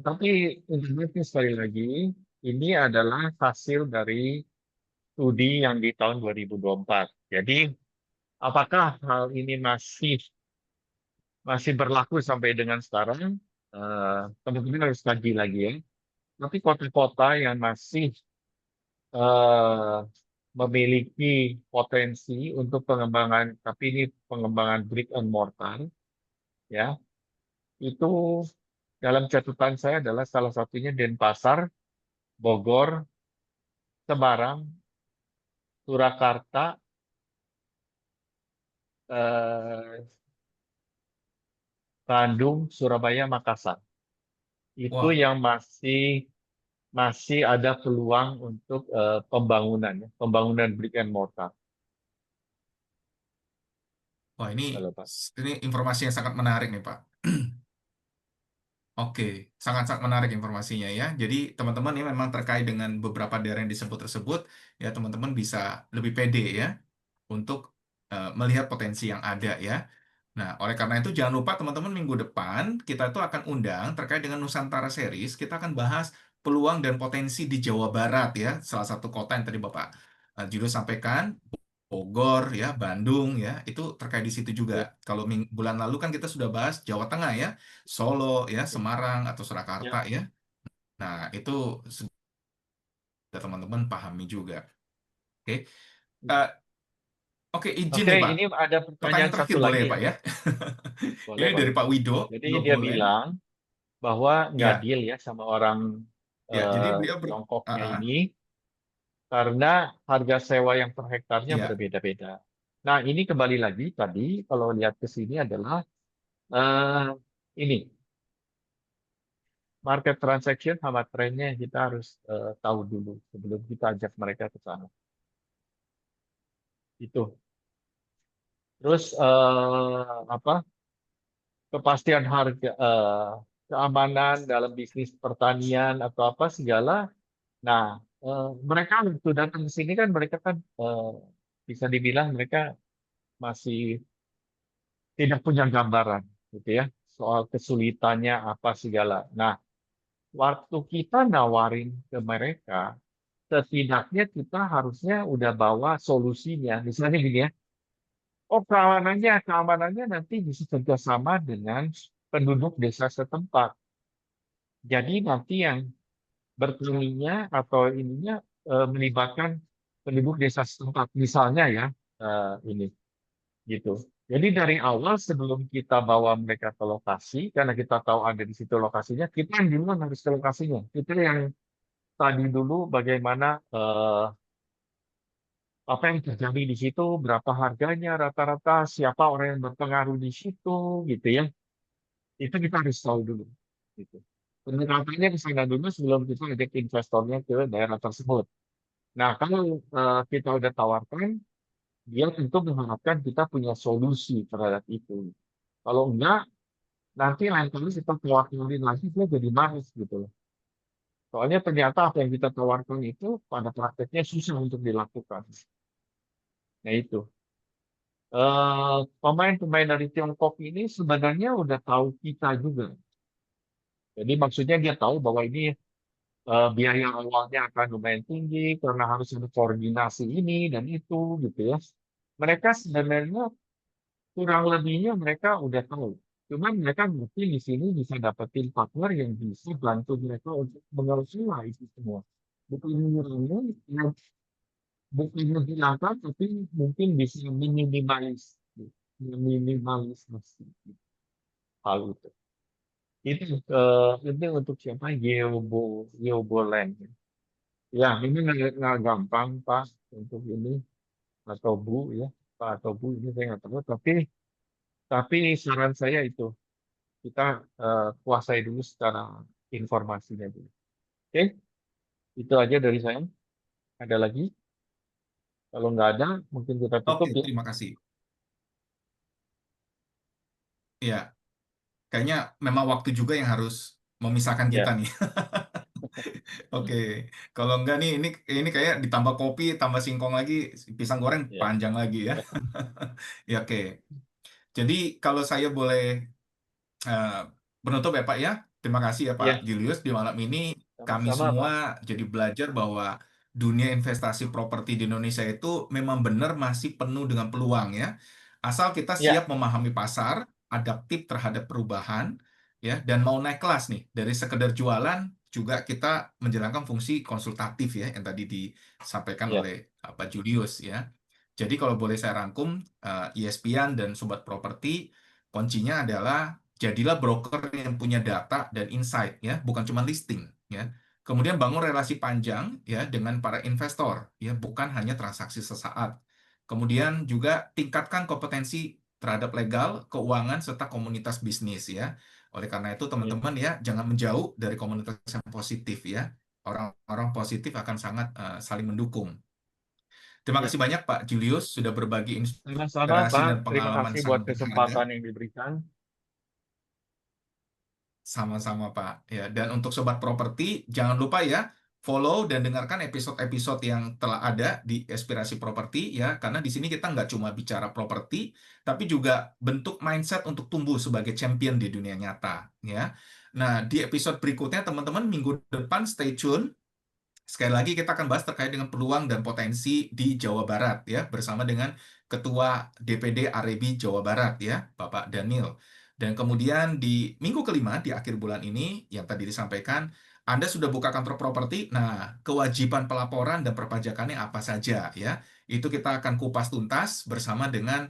tapi internetnya sekali lagi, ini adalah hasil dari studi yang di tahun 2024. Jadi, apakah hal ini masih berlaku sampai dengan sekarang? Teman-teman harus kaji lagi ya. Tapi kota-kota yang masih eh, memiliki potensi untuk pengembangan, tapi ini pengembangan brick and mortar, ya, itu dalam catatan saya adalah salah satunya Denpasar, Bogor, Semarang, Surakarta, eh, Bandung, Surabaya, Makassar. Itu Wah, yang masih ada peluang untuk pembangunan, ya, pembangunan brick and mortar. wah ini Halo, Pak. ini informasi yang sangat menarik nih Pak. Oke, sangat-sangat menarik informasinya ya. Jadi teman-teman ini memang terkait dengan beberapa daerah yang disebut tersebut, ya teman-teman bisa lebih pede ya untuk melihat potensi yang ada ya. Nah, oleh karena itu jangan lupa teman-teman minggu depan kita itu akan undang terkait dengan Nusantara Series, kita akan bahas peluang dan potensi di Jawa Barat ya, salah satu kota yang tadi Bapak Julius sampaikan, Bogor ya, Bandung ya, itu terkait di situ juga. Ya, Kalau bulan lalu kan kita sudah bahas Jawa Tengah ya, Solo ya, ya, Semarang atau Surakarta ya. ya. Nah, itu sudah teman-teman pahami juga. Oke. Eh, Oke, izin Oke, nih Pak. ini ada Pertanyaan pertanyaan terakhir satu boleh lagi ya ya. Pak ya? Boleh, Ini dari boleh. Pak Wido Jadi dia Nobolen. bilang bahwa nggak Ya, deal ya sama orang ya. Jadi beliau Tiongkoknya ah, ini karena harga sewa yang per hektarnya ya, berbeda-beda. Nah, ini kembali lagi tadi kalau lihat ke sini adalah eh, ini market transaction sama trennya yang kita harus tahu dulu sebelum kita ajak mereka ke sana. Itu. Terus apa? Kepastian harga, keamanan dalam bisnis pertanian atau apa segala. Nah, mereka waktu datang ke sini kan mereka kan bisa dibilang mereka masih tidak punya gambaran, gitu ya, soal kesulitannya apa segala. Nah, waktu kita nawarin ke mereka, setidaknya kita harusnya udah bawa solusinya. Misalnya gini ya, oh keamanannya nanti bisa kerjasama dengan penduduk desa setempat. Jadi nanti yang bertaninya atau ininya melibatkan penduduk desa setempat, misalnya ya ini gitu. Jadi dari awal sebelum kita bawa mereka ke lokasi, karena kita tahu ada di situ lokasinya, kita yang duluan harus ke lokasinya. Kita yang tadi dulu bagaimana apa yang terjadi di situ, berapa harganya rata-rata, siapa orang yang berpengaruh di situ, gitu ya. Itu kita harus tahu dulu. Gitu. Pendekatannya ke sana dulu sebelum kita ajak investornya ke daerah tersebut. Nah, kalau kita udah tawarkan, dia tentu mengharapkan kita punya solusi terhadap itu. Kalau enggak, nanti lain kali kita tawarin lagi, dia jadi manis gitu loh. Soalnya ternyata apa yang kita tawarkan itu pada prakteknya susah untuk dilakukan. Nah itu. Pemain-pemain dari Tiongkok ini sebenarnya udah tahu kita juga. Jadi maksudnya dia tahu bahwa ini biaya awalnya akan lumayan tinggi karena harus ada koordinasi ini dan itu gitu ya. Mereka sebenarnya kurang lebihnya mereka udah tahu. Cuman mereka mungkin di sini bisa dapetin partner yang bisa bantu mereka untuk mengelola itu semua. Bukan mengurangi, bukan menghilangkan, tapi mungkin bisa minimalisasi hal itu. Itu ini untuk siapa? Yeoboland. Ya, ini nggak gampang, Pak, untuk ini atau Bu ya, Pak atau Bu ini saya nggak tahu. Tapi saran saya itu kita kuasai dulu secara informasinya dulu. Oke, itu aja dari saya. Ada lagi? Kalau nggak ada, mungkin kita tutup oke, ya. terima kasih. Ya, kayaknya memang waktu juga yang harus memisahkan kita Ya, nih. Oke, kalau enggak nih ini kayak ditambah kopi, tambah singkong lagi, pisang goreng ya, panjang lagi ya. Ya, oke. Jadi kalau saya boleh eh, penutup ya Pak ya. Terima kasih ya Pak ya, Julius. Di malam ini kami sama-sama semua Pak. jadi belajar bahwa dunia investasi properti di Indonesia itu memang benar masih penuh dengan peluang ya. Asal kita siap Ya, memahami pasar, adaptif terhadap perubahan ya, dan mau naik kelas nih dari sekedar jualan juga kita menjalankan fungsi konsultatif ya yang tadi disampaikan ya, oleh Pak Julius ya. Jadi kalau boleh saya rangkum, ESPN dan Sobat Properti, kuncinya adalah jadilah broker yang punya data dan insight ya, bukan cuma listing ya. Kemudian bangun relasi panjang ya dengan para investor ya, bukan hanya transaksi sesaat. Kemudian juga tingkatkan kompetensi terhadap legal, keuangan serta komunitas bisnis ya. Oleh karena itu ya. teman-teman ya jangan menjauh dari komunitas yang positif ya. Orang-orang positif akan sangat saling mendukung. Terima Ya. kasih banyak Pak Julius sudah berbagi Sama-sama inspirasi Pak. dan Terima pengalaman kasih buat sangat berharga. kesempatan yang diberikan. Sama-sama Pak. Ya, dan untuk sobat properti jangan lupa ya follow dan dengarkan episode-episode yang telah ada di Inspirasi Properti ya, karena di sini kita nggak cuma bicara properti, tapi juga bentuk mindset untuk tumbuh sebagai champion di dunia nyata ya. Nah, di episode berikutnya teman-teman minggu depan stay tune. Sekali lagi kita akan bahas terkait dengan peluang dan potensi di Jawa Barat ya bersama dengan Ketua DPD Arebi Jawa Barat ya Bapak Daniel. Dan kemudian di minggu kelima di akhir bulan ini yang tadi disampaikan Anda sudah buka kantor properti, nah kewajiban pelaporan dan perpajakannya apa saja ya? Itu kita akan kupas tuntas bersama dengan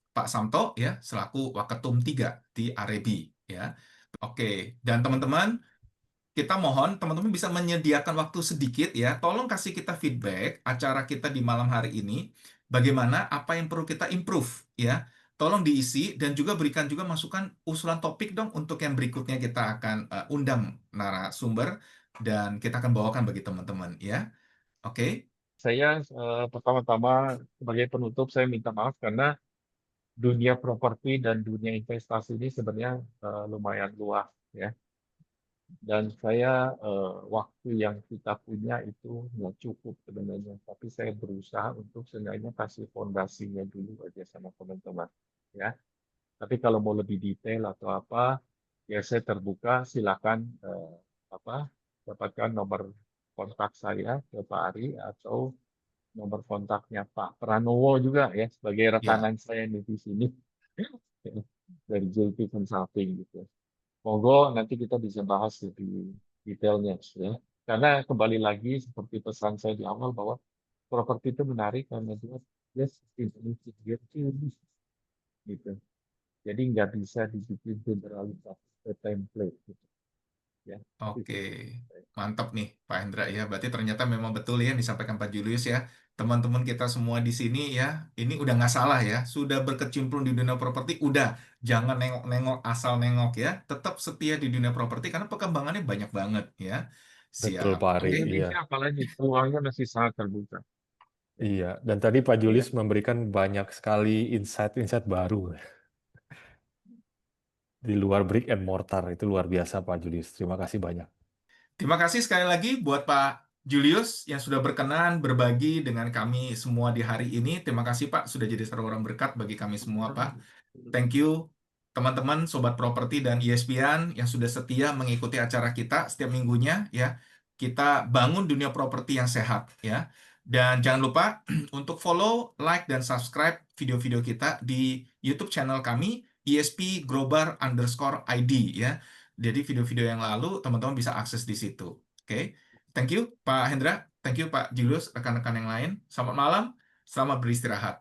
Pak Samto ya selaku Waketum 3 di Arebi ya. Oke, dan teman-teman kita mohon teman-teman bisa menyediakan waktu sedikit ya. Tolong kasih kita feedback acara kita di malam hari ini. Bagaimana apa yang perlu kita improve ya. Tolong diisi dan juga berikan juga masukan usulan topik dong untuk yang berikutnya kita akan undang narasumber dan kita akan bawakan bagi teman-teman ya. Oke. Saya pertama-tama sebagai penutup saya minta maaf karena dunia properti dan dunia investasi ini sebenarnya lumayan luas ya. Dan saya waktu yang kita punya itu nggak cukup sebenarnya. Tapi saya berusaha untuk seenggaknya kasih fondasinya dulu aja sama teman-teman ya. Tapi kalau mau lebih detail atau apa, ya saya terbuka. Silakan dapatkan nomor kontak saya ke Pak Ari atau nomor kontaknya Pak Pranowo juga ya sebagai Ya. rekanan saya di sini dari JP Consulting gitu. Monggo nanti kita bisa bahas lebih detailnya ya. Karena kembali lagi seperti pesan saya di awal bahwa properti itu menarik karena dia sistem gitu. Jadi nggak bisa dibikin generalisasi ke template gitu. Ya. Oke, mantap nih Pak Hendra ya. Berarti ternyata memang betul ya yang disampaikan Pak Julius ya. Teman-teman kita semua di sini ya, ini udah nggak salah ya. Sudah berkecimpung di dunia properti, udah jangan nengok-nengok asal nengok ya. Tetap setia di dunia properti karena perkembangannya banyak banget ya. Betul Siap. Pak Di Ari, Oke. iya. Indonesia apalagi peluangnya masih sangat terbuka. Iya, dan tadi Pak Ya. Julius memberikan banyak sekali insight-insight baru di luar brick and mortar. Itu luar biasa Pak Julius. Terima kasih banyak. Terima kasih sekali lagi buat Pak Julius yang sudah berkenan berbagi dengan kami semua di hari ini. Terima kasih Pak sudah jadi seorang berkat bagi kami semua Pak. Thank you teman-teman Sobat Properti dan ESPN yang sudah setia mengikuti acara kita setiap minggunya ya. Kita bangun dunia properti yang sehat ya. Dan jangan lupa untuk follow, like, dan subscribe video-video kita di YouTube channel kami ESP_Grobar_ID ya. Jadi video-video yang lalu teman-teman bisa akses di situ. Oke. Thank you Pak Hendra, thank you Pak Julius, rekan-rekan yang lain. Selamat malam, selamat beristirahat.